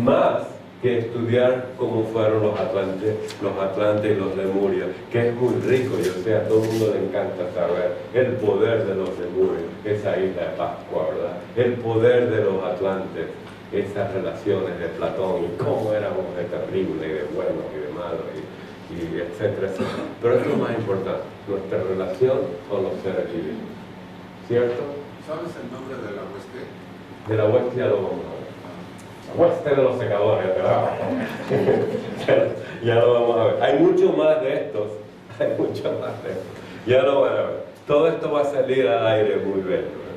Más que estudiar cómo fueron los atlantes y los lemurios, que es muy rico, yo sé, a todo el mundo le encanta saber el poder de los lemurios, esa isla de Pascua, ¿verdad? El poder de los atlantes, esas relaciones de Platón y cómo éramos de terrible, de bueno y de malo, y etcétera, etcétera. Pero esto es lo más importante, nuestra relación con los seres divinos, ¿cierto? ¿Sabes el nombre de la hueste? De la hueste ya lo vamos a ver. Hueste de los secadores, ¿verdad? Ya lo vamos a ver. Hay mucho más de estos, ya lo van a ver. Todo esto va a salir al aire muy bello, ¿verdad?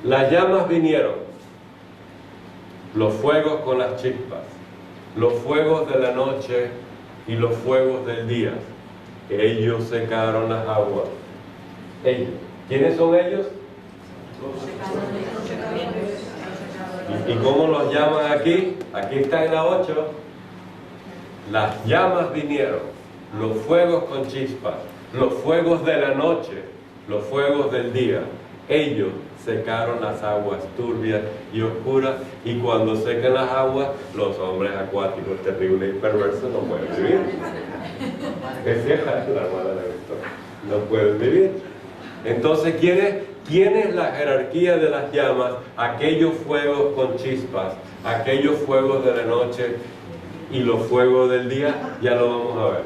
Las llamas vinieron, los fuegos con las chispas, los fuegos de la noche y los fuegos del día. Ellos secaron las aguas. Ellos. ¿Quiénes son ellos? ¿Y cómo los llaman aquí? Aquí está en la 8. Las llamas vinieron, los fuegos con chispas, los fuegos de la noche, los fuegos del día. Ellos secaron las aguas turbias y oscuras, y cuando secan las aguas, los hombres acuáticos terribles y perversos no pueden vivir. Es cierto, la hermana de esto. No pueden vivir. Entonces, ¿quién es la jerarquía de las llamas? Aquellos fuegos con chispas, aquellos fuegos de la noche y los fuegos del día, ya lo vamos a ver.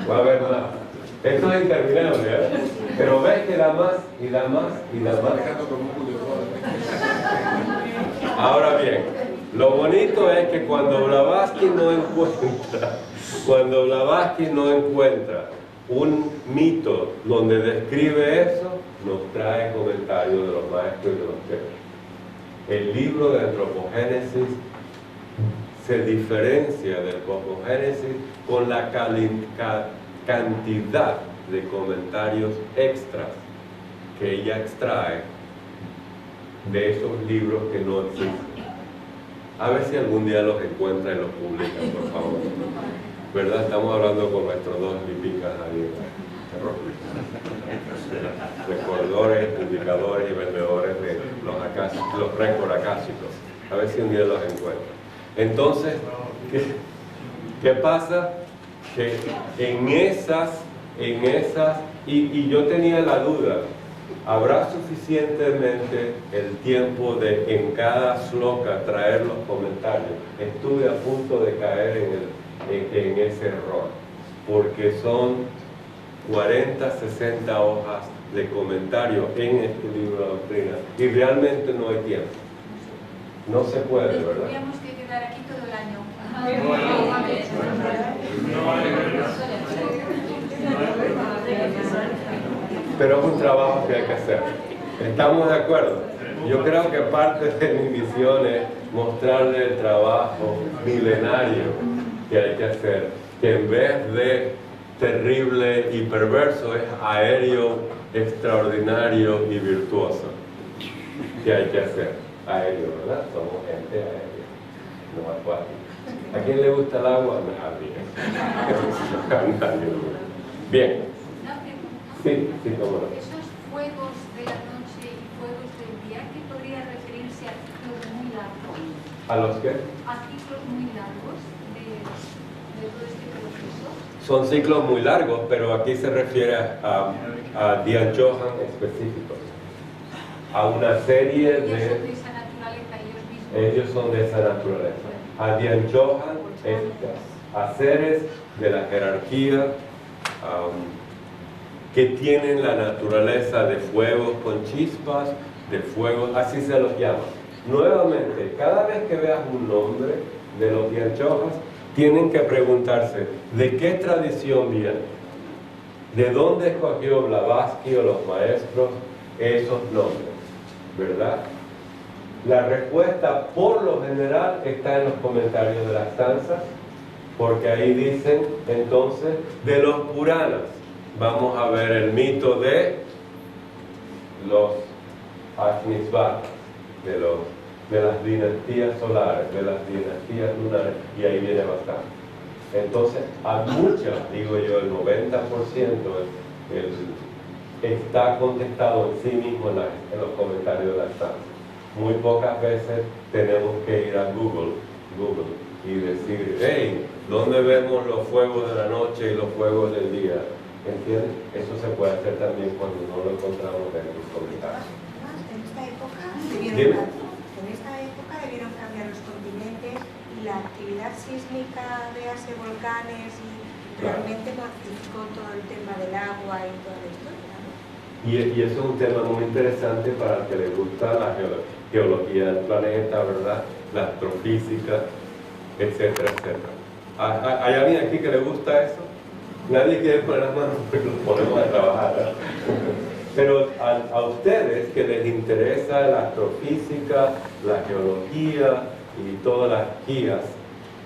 Va a haber más. Esto es interminable, ¿eh? Pero ves que da más y da más y da más. Ahora bien, lo bonito es que cuando Blavatsky no encuentra un mito donde describe eso, nos trae comentarios de los maestros y de los textos. El libro de Antropogénesis se diferencia del Cosmogénesis con la cantidad de comentarios extras que ella extrae de esos libros que no existen. A ver si algún día los encuentra y los publica, por favor. ¿Verdad? Estamos hablando con nuestros dos lipicas ahí, recordadores, publicadores y vendedores de los récords acásicos. A ver si un día los encuentra. Entonces, ¿qué pasa? Que en esas, y yo tenía la duda, ¿habrá suficientemente el tiempo de en cada sloka traer los comentarios? Estuve a punto de caer en ese error, porque son 40, 60 hojas de comentarios en este libro de doctrina y realmente no hay tiempo. No se puede, ¿verdad? Tendríamos que quedar aquí todo el año. Pero es un trabajo que hay que hacer. ¿Estamos de acuerdo? Yo creo que parte de mi misión es mostrarle el trabajo milenario que hay que hacer, que en vez de terrible y perverso es aéreo, extraordinario y virtuoso. ¿Qué hay que hacer? Aéreo, ¿verdad? Somos gente aérea, no acuática. ¿A quién le gusta el agua? A mí. Bien. Sí, cómo no. Esos fuegos de la noche y fuegos del día, ¿qué podría referirse a ciclos muy largos? ¿A los qué? A ciclos muy largos de todo este proceso. Son ciclos muy largos, pero aquí se refiere a Dian Chohan específicos. A una serie Ellos de... son de esa naturaleza ellos mismos. Ellos son de esa naturaleza. A Dian Chohan, a seres de la jerarquía que tienen la naturaleza de fuegos con chispas, de fuegos, así se los llama. Nuevamente, cada vez que veas un nombre de los Dian Chohan, tienen que preguntarse, ¿de qué tradición viene? ¿De dónde escogió Blavatsky o los maestros esos nombres? ¿Verdad? La respuesta, por lo general, está en los comentarios de las stanzas porque ahí dicen entonces de los Puranas. Vamos a ver el mito de los Agnisvatas, de las dinastías solares, de las dinastías lunares, y ahí viene bastante. Entonces, a muchas, digo yo, el 90% está contestado en sí mismo en los comentarios de la estancia. Muy pocas veces tenemos que ir a Google y decir, hey, ¿dónde vemos los fuegos de la noche y los fuegos del día? ¿Entiendes? Eso se puede hacer también cuando no lo encontramos en los comentarios. En esta época debieron cambiar los continentes y la actividad sísmica, véase volcanes, y realmente modificó todo el tema del agua y toda la historia, ¿no? Y eso es un tema muy interesante para el que le gusta la geología del planeta, ¿verdad? La astrofísica, etcétera, etcétera. ¿Hay alguien aquí que le gusta eso? Nadie quiere poner las manos porque los ponemos a trabajar, ¿verdad? Pero a ustedes que les interesa la astrofísica, la geología y todas las guías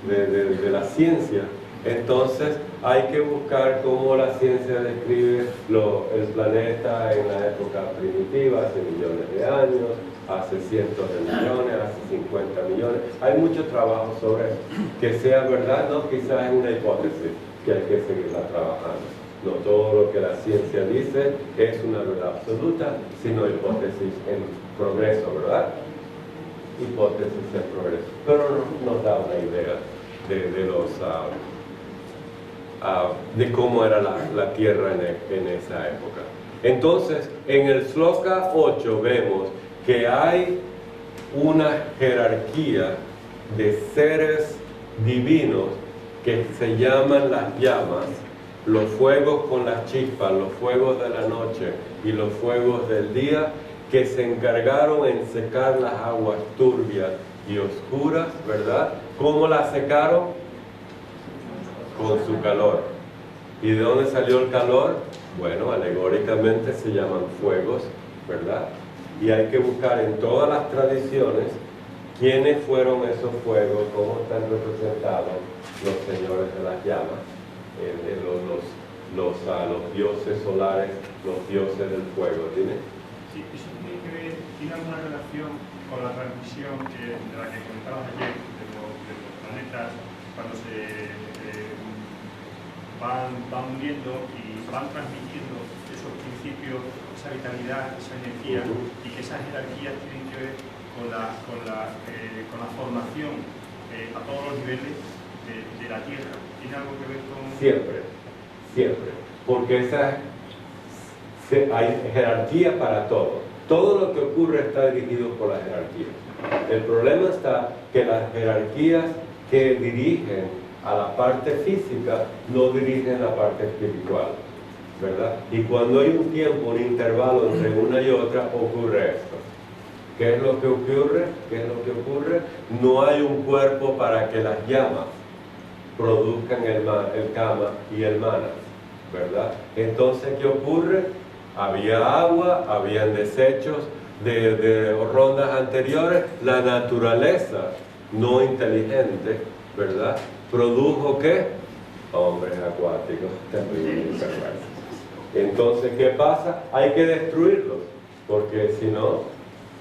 de la ciencia, entonces hay que buscar cómo la ciencia describe el planeta en la época primitiva, hace millones de años, hace cientos de millones, hace 50 millones. Hay mucho trabajo sobre eso. Que sea verdad, no, quizás es una hipótesis que hay que seguirla trabajando. No todo lo que la ciencia dice es una verdad absoluta, sino hipótesis en progreso, ¿verdad? Hipótesis en progreso. Pero nos da una idea de cómo era la Tierra en esa época. Entonces, en el Shloka 8 vemos que hay una jerarquía de seres divinos que se llaman las llamas, los fuegos con las chispas, los fuegos de la noche y los fuegos del día, que se encargaron en secar las aguas turbias y oscuras, ¿verdad? ¿Cómo las secaron? Con su calor. ¿Y de dónde salió el calor? Bueno, alegóricamente se llaman fuegos, ¿verdad? Y hay que buscar en todas las tradiciones quiénes fueron esos fuegos, cómo están representados los señores de las llamas, los dioses solares, los dioses del fuego. ¿Dime? Sí, eso tiene alguna relación con la transmisión de la que comentabas ayer, de los planetas, cuando se van uniendo y van transmitiendo esos principios, esa vitalidad, esa energía, y que esas jerarquías tienen que ver con la formación a todos los niveles de la Tierra. ¿Tiene algo que ver con...? Siempre, porque hay jerarquía para todo. Todo lo que ocurre está dirigido por la jerarquía. El problema está que las jerarquías que dirigen a la parte física no dirigen la parte espiritual, ¿verdad? Y cuando hay un tiempo, un intervalo entre una y otra, ocurre esto. ¿Qué es lo que ocurre? No hay un cuerpo para que las llamas produzcan el kama y el manas, ¿verdad? Entonces, ¿qué ocurre? Había agua, habían desechos de rondas anteriores. La naturaleza no inteligente, ¿verdad?, produjo ¿qué? Hombres acuáticos terribles y perversos. Entonces, ¿qué pasa? Hay que destruirlos, porque si no,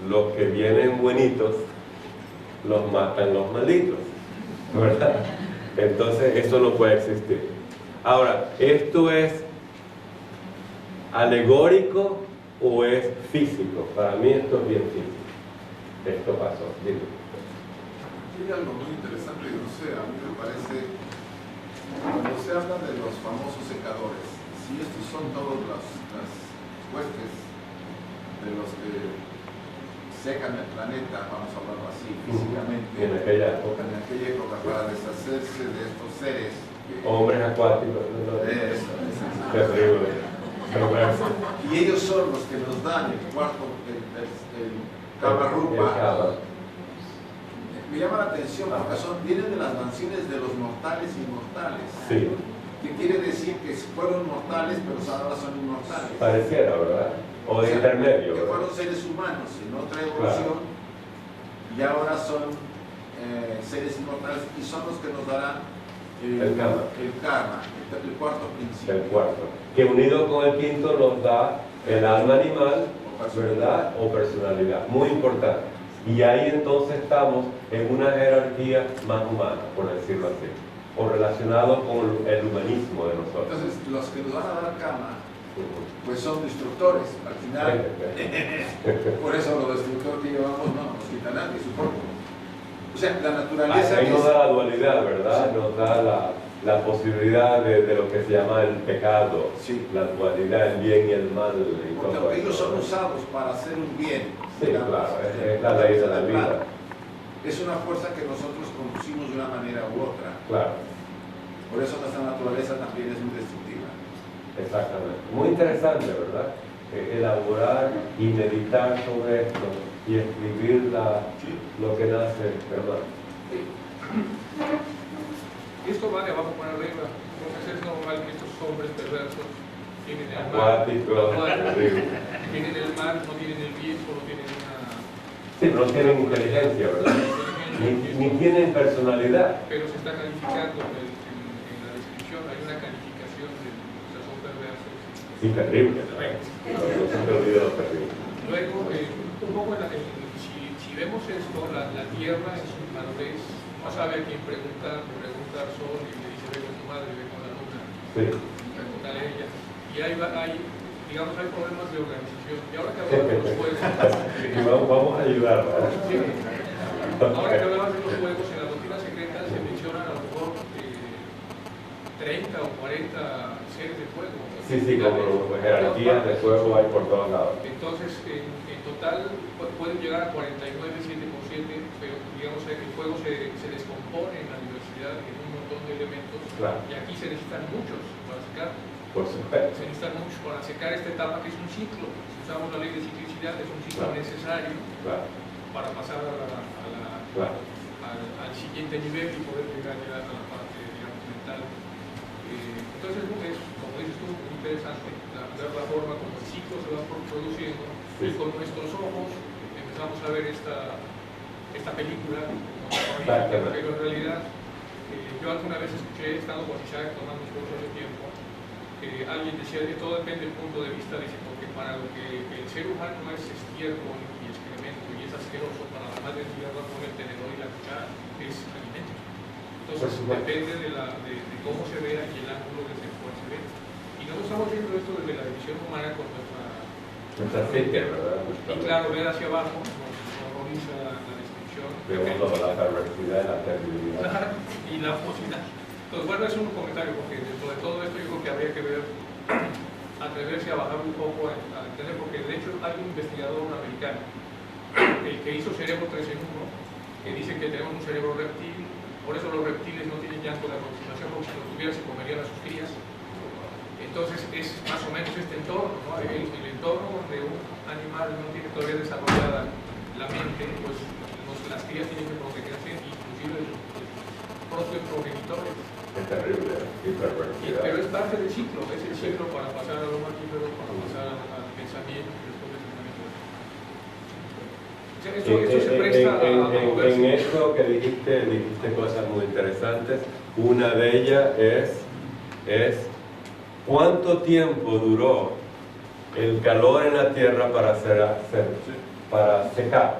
los que vienen buenitos los matan los malitos, ¿verdad? Entonces, eso no puede existir. Ahora, ¿esto es alegórico o es físico? Para mí esto es bien físico. Esto pasó. Dime. Hay algo muy interesante, no sé, a mí me parece, cuando se habla de los famosos secadores, si estos son todas las huestes de los que secan el planeta, vamos a hablarlo así, físicamente, en aquella época para deshacerse de estos seres hombres acuáticos, terrible. Y ellos son los que nos dan el cuarto, el Kama Rupa. Me llama la atención porque vienen de las mansiones de los mortales inmortales. Sí. ¿Qué quiere decir? Que fueron mortales, pero ahora son inmortales. Pareciera, ¿verdad? O de intermedio. Que fueron seres humanos en otra evolución, y ahora son seres inmortales, y son los que nos darán El karma. El karma, el cuarto principio. El cuarto. Que unido con el quinto nos da el alma animal, ¿verdad? O personalidad. Muy importante. Y ahí entonces estamos en una jerarquía más humana, por decirlo así. O relacionado con el humanismo de nosotros. Entonces, los que nos van a dar karma, pues son destructores. Al final, por eso los destructores que llevamos no nos quitan nadie, supongo. O sea, la naturaleza. Ahí nos da la dualidad, ¿verdad? Sí. Nos da la posibilidad de lo que se llama el pecado, sí, la dualidad, el bien y el mal. Y porque todo ellos eso. son usados para hacer un bien. Sí, digamos, claro, es la ley de la vida. Es una fuerza que nosotros conducimos de una manera u otra. Claro. Por eso nuestra naturaleza también es muy destructiva. Exactamente. Muy interesante, ¿verdad? Elaborar y meditar sobre esto y escribir lo que nace, ¿verdad? Esto va de abajo para arriba, porque es normal que estos hombres perversos tienen el mar, tienen el mar, no tienen el bien, solo tienen una... Sí, no tienen inteligencia, ¿verdad? Ni tienen personalidad. Pero se está calificando en la descripción, hay una calificación de los son perversos. Sí, terrible. No se me olvida lo terrible. Luego, un poco si vemos esto, la Tierra en su madurez, no sabe a quién preguntar, le pregunta al Sol y le dice, ve con tu madre, ve con la Luna, sí, pregúntale a ella. Y hay problemas de organización. Y ahora que hablamos de los juegos... vamos a ayudarla. Sí. Ahora que hablabas de los juegos, en la doctrina secreta se mencionan a lo mejor 30 o 40 seres de juego. Sí, como jerarquías de juego hay por todos lados. Entonces, en total pueden llegar a 49, 7 por 7, pero digamos que el juego se descompone en la diversidad en un montón de elementos. Claro. Y aquí se necesitan muchos para secar. Por supuesto. Se necesitan muchos para secar esta etapa que es un ciclo. Si usamos la ley de ciclicidad, es un ciclo necesario para pasar al siguiente nivel y poder llegar ya a la parte, digamos, mental. Entonces, como dices tú, muy interesante ver la forma como el ciclo se va produciendo y con nuestros ojos empezamos a ver esta película, pero en realidad yo alguna vez escuché, estando con Isaac tomando un curso hace tiempo, que alguien decía que todo depende del punto de vista, dice, porque para lo que el ser humano es estiércol y excremento y es asqueroso, para la madre tierra con el tenedor y la cuchara es alimento. Entonces depende de cómo se vea y el ángulo desde el cual se ve. Y nosotros estamos viendo esto desde la división humana con nuestra psique, ¿verdad? Y claro, ver hacia abajo nos horroriza la descripción. Vemos toda la perversidad y la terribilidad. Y la posibilidad. Entonces, bueno, es un comentario, porque dentro de todo esto yo creo que habría que ver, atreverse a bajar un poco, a entender, porque de hecho hay un investigador americano, el que hizo Cerebro 3 en 1, que dice que tenemos un cerebro reptil, por eso los reptiles no tienen llanto de aproximación, porque si lo tuvieran se comerían a sus crías. Entonces es más o menos este entorno, ¿no? El entorno donde un animal no tiene todavía desarrollada la mente, pues las crías tienen que protegerse, inclusive los propios progenitores. Es terrible, hiperversidad. Pero es parte del ciclo, es el ciclo para pasar a lo mamífero, para pasar al pensamiento, después del pensamiento. Eso se presta a moverse. En eso que dijiste cosas muy interesantes. Una de ellas es ¿cuánto tiempo duró el calor en la tierra para secar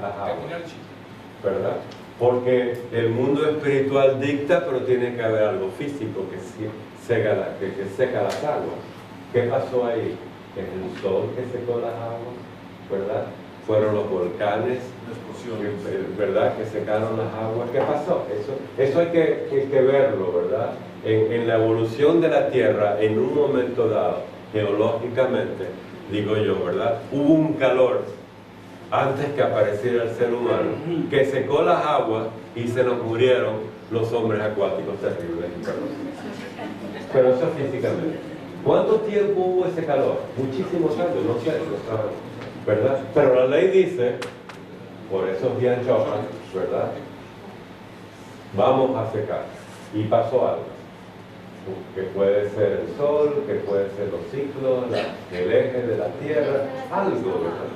las aguas? ¿Verdad? Porque el mundo espiritual dicta, pero tiene que haber algo físico que seca las aguas. ¿Qué pasó ahí? Es el sol que secó las aguas, ¿verdad? Fueron los volcanes, ¿verdad? Que secaron las aguas. ¿Qué pasó? Eso hay que verlo, ¿verdad? En la evolución de la Tierra, en un momento dado, geológicamente, digo yo, ¿verdad? Hubo un calor antes que apareciera el ser humano, que secó las aguas y se nos murieron los hombres acuáticos terribles. Pero eso físicamente. ¿Cuánto tiempo hubo ese calor? Muchísimos años, no sé, ¿verdad? Pero la ley dice, por esos días chocan, ¿verdad? Vamos a secar. Y pasó algo. Que puede ser el sol, que puede ser los ciclos, el eje de la Tierra, algo, ¿verdad?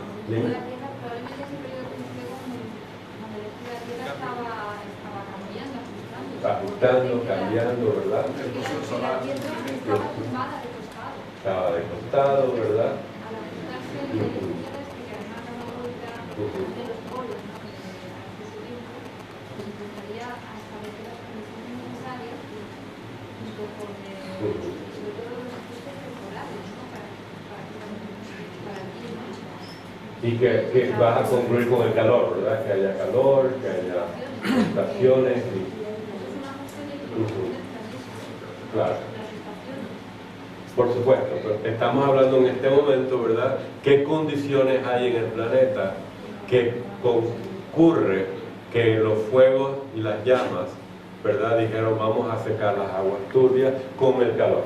ajustando, cambiando, ¿verdad? La tierra estaba tumbada de costado. Estaba de costado, ¿verdad? A la juntarse de las tierras que además daba vuelta de los polos, ¿no? Que subimos, pues empezaría a establecer las condiciones necesarias junto con sobre todo los ajustes temporales, ¿no? Para ti, ¿no? Y que vas a concluir con el calor, ¿verdad? Que haya calor, que haya estaciones. Claro. Por supuesto, pero estamos hablando en este momento, ¿verdad? ¿Qué condiciones hay en el planeta que concurre que los fuegos y las llamas, ¿verdad? Dijeron, vamos a secar las aguas turbias con el calor.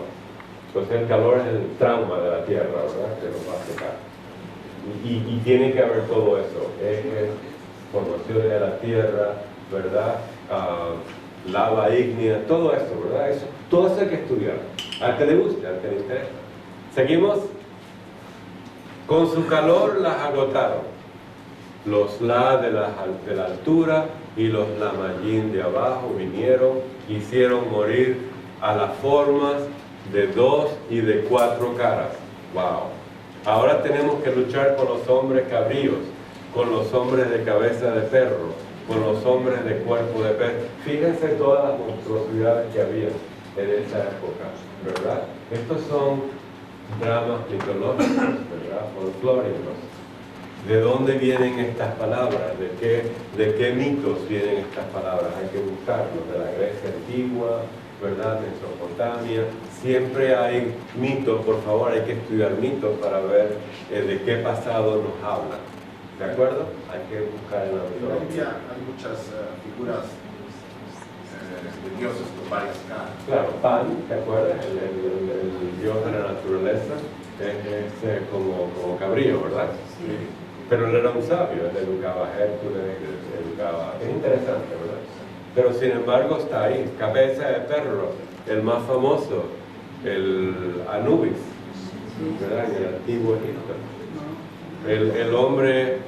Entonces el calor es el trauma de la tierra, ¿verdad? Que nos va a secar. Y tiene que haber todo eso, formación de la tierra, ¿verdad? Lava ígnea, todo eso, ¿verdad? Todo eso hay que estudiar, al que le guste, al que le interese. Seguimos. Con su calor las agotaron, los La de la altura y los Lamallín de abajo vinieron, hicieron morir a las formas de 2 y de 4 caras. ¡Wow! Ahora tenemos que luchar con los hombres cabríos, con los hombres de cabeza de perro, con los hombres de cuerpo de pez. Fíjense todas las monstruosidades que había en esa época, ¿verdad? Estos son dramas mitológicos, ¿verdad? Folclóricos. ¿De dónde vienen estas palabras? ¿De qué mitos vienen estas palabras? Hay que buscarlos, de la Grecia antigua, ¿verdad? Mesopotamia. Siempre hay mitos, por favor, hay que estudiar mitos para ver de qué pasado nos hablan. ¿De acuerdo? Hay que buscar en la mitología. Hay muchas figuras de dioses con varias caras. Claro, Pan, ¿te acuerdas? El dios de la naturaleza es como cabrío, ¿verdad? Sí. Pero él era un sabio, él educaba a Hércules, educaba... Es interesante, ¿verdad? Pero sin embargo está ahí, cabeza de perro, el más famoso, el Anubis, ¿verdad? En el antiguo Egipto. El hombre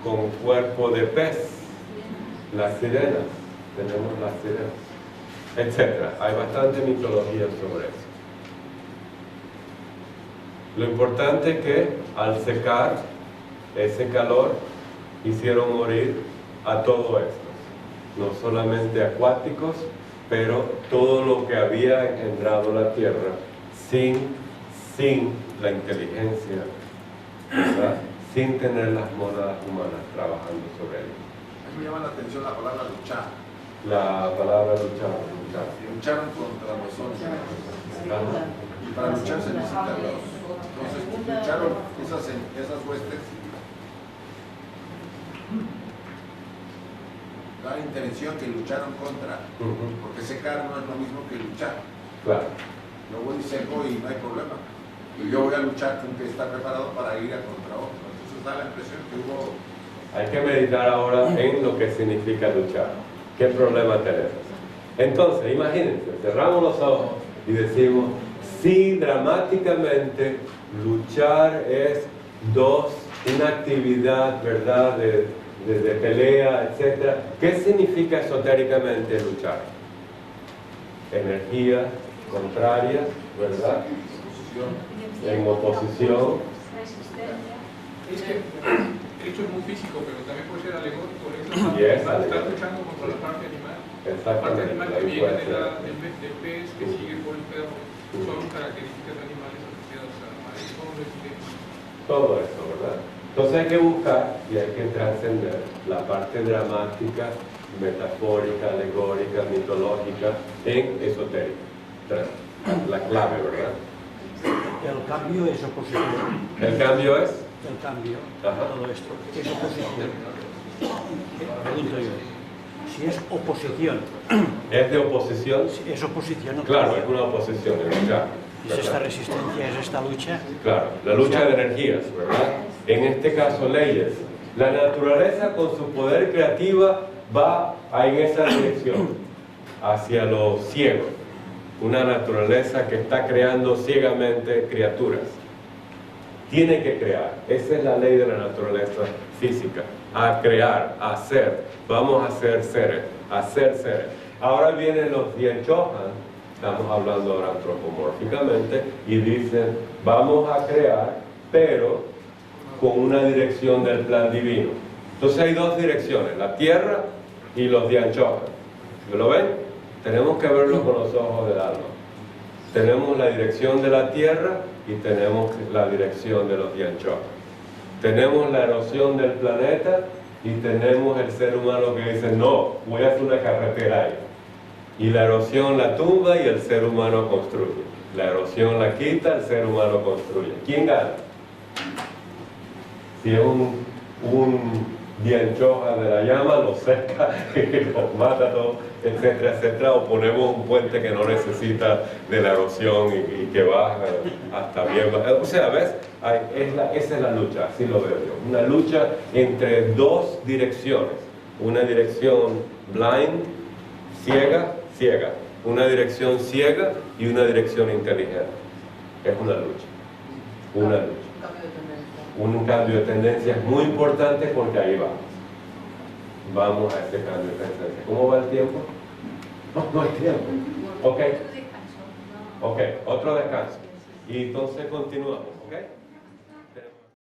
con cuerpo de pez, las sirenas, tenemos las sirenas, etc. Hay bastante mitología sobre eso. Lo importante es que al secar ese calor hicieron morir a todo esto, no solamente acuáticos, pero todo lo que había engendrado la tierra sin la inteligencia, ¿verdad? Sin tener las mónadas humanas trabajando sobre ello. A mí me llama la atención la palabra luchar. La palabra luchar. Lucharon contra los hombres. Y para luchar se necesitan dos. Entonces lucharon esas huestes. Da la intención que lucharon contra, porque secar no es lo mismo que luchar. Claro. Yo voy y seco y no hay problema. Y yo voy a luchar con que está preparado para ir a contra otro. Entonces da la impresión que hubo... Hay que meditar ahora en lo que significa luchar. ¿Qué problema tenemos? Entonces, imagínense, cerramos los ojos y decimos, sí, dramáticamente, luchar es una actividad, ¿verdad?, de pelea, etc. ¿Qué significa esotéricamente luchar? Energías contrarias, ¿verdad? En oposición. Es que esto es muy físico, pero también puede ser alegórico. Está luchando contra la parte animal. La parte animal que viene del pez, que sigue por el perro, son características animales asociadas a hombres y todo eso, ¿verdad? Entonces hay que buscar y hay que trascender la parte dramática, metafórica, alegórica, mitológica en esotérica. La clave, ¿verdad? El cambio es oposición. ¿El cambio es? El cambio, ajá, todo esto, es oposición. Pregunto yo, si es oposición. ¿Es de oposición? Si es oposición. Claro, es una oposición, es luchar. ¿Es esta resistencia, es esta lucha? Claro, la lucha de energías, ¿verdad? En este caso, leyes. La naturaleza con su poder creativa va en esa dirección, hacia lo ciego. Una naturaleza que está creando ciegamente criaturas. Tiene que crear. Esa es la ley de la naturaleza física. A crear, a hacer. Vamos a ser seres, a ser seres. Ahora vienen los Dienchohan, estamos hablando ahora antropomórficamente, y dicen, vamos a crear, pero con una dirección del plan divino. Entonces hay dos direcciones, la tierra y los Dienchohan. ¿Lo ven? Tenemos que verlo con los ojos del alma. Tenemos la dirección de la tierra y tenemos la dirección de los Dienchohan. Tenemos la erosión del planeta y tenemos el ser humano que dice, no, voy a hacer una carretera ahí. Y la erosión la tumba y el ser humano construye. La erosión la quita, el ser humano construye. ¿Quién gana? Si es un Dienchohan de la llama, lo seca, lo mata todo, etcétera, etcétera, o ponemos un puente que no necesita de la erosión y que baja hasta bien baja. O sea, ¿ves? Esa es la lucha, así lo veo yo. Una lucha entre dos direcciones. Una dirección blind, ciega. Una dirección ciega y una dirección inteligente. Es una lucha. Una lucha. Un cambio de tendencia es muy importante porque ahí vamos. Vamos a ese cambio de tendencia. ¿Cómo va el tiempo? No hay tiempo. Ok. Ok, otro descanso. Y entonces continuamos, ¿ok?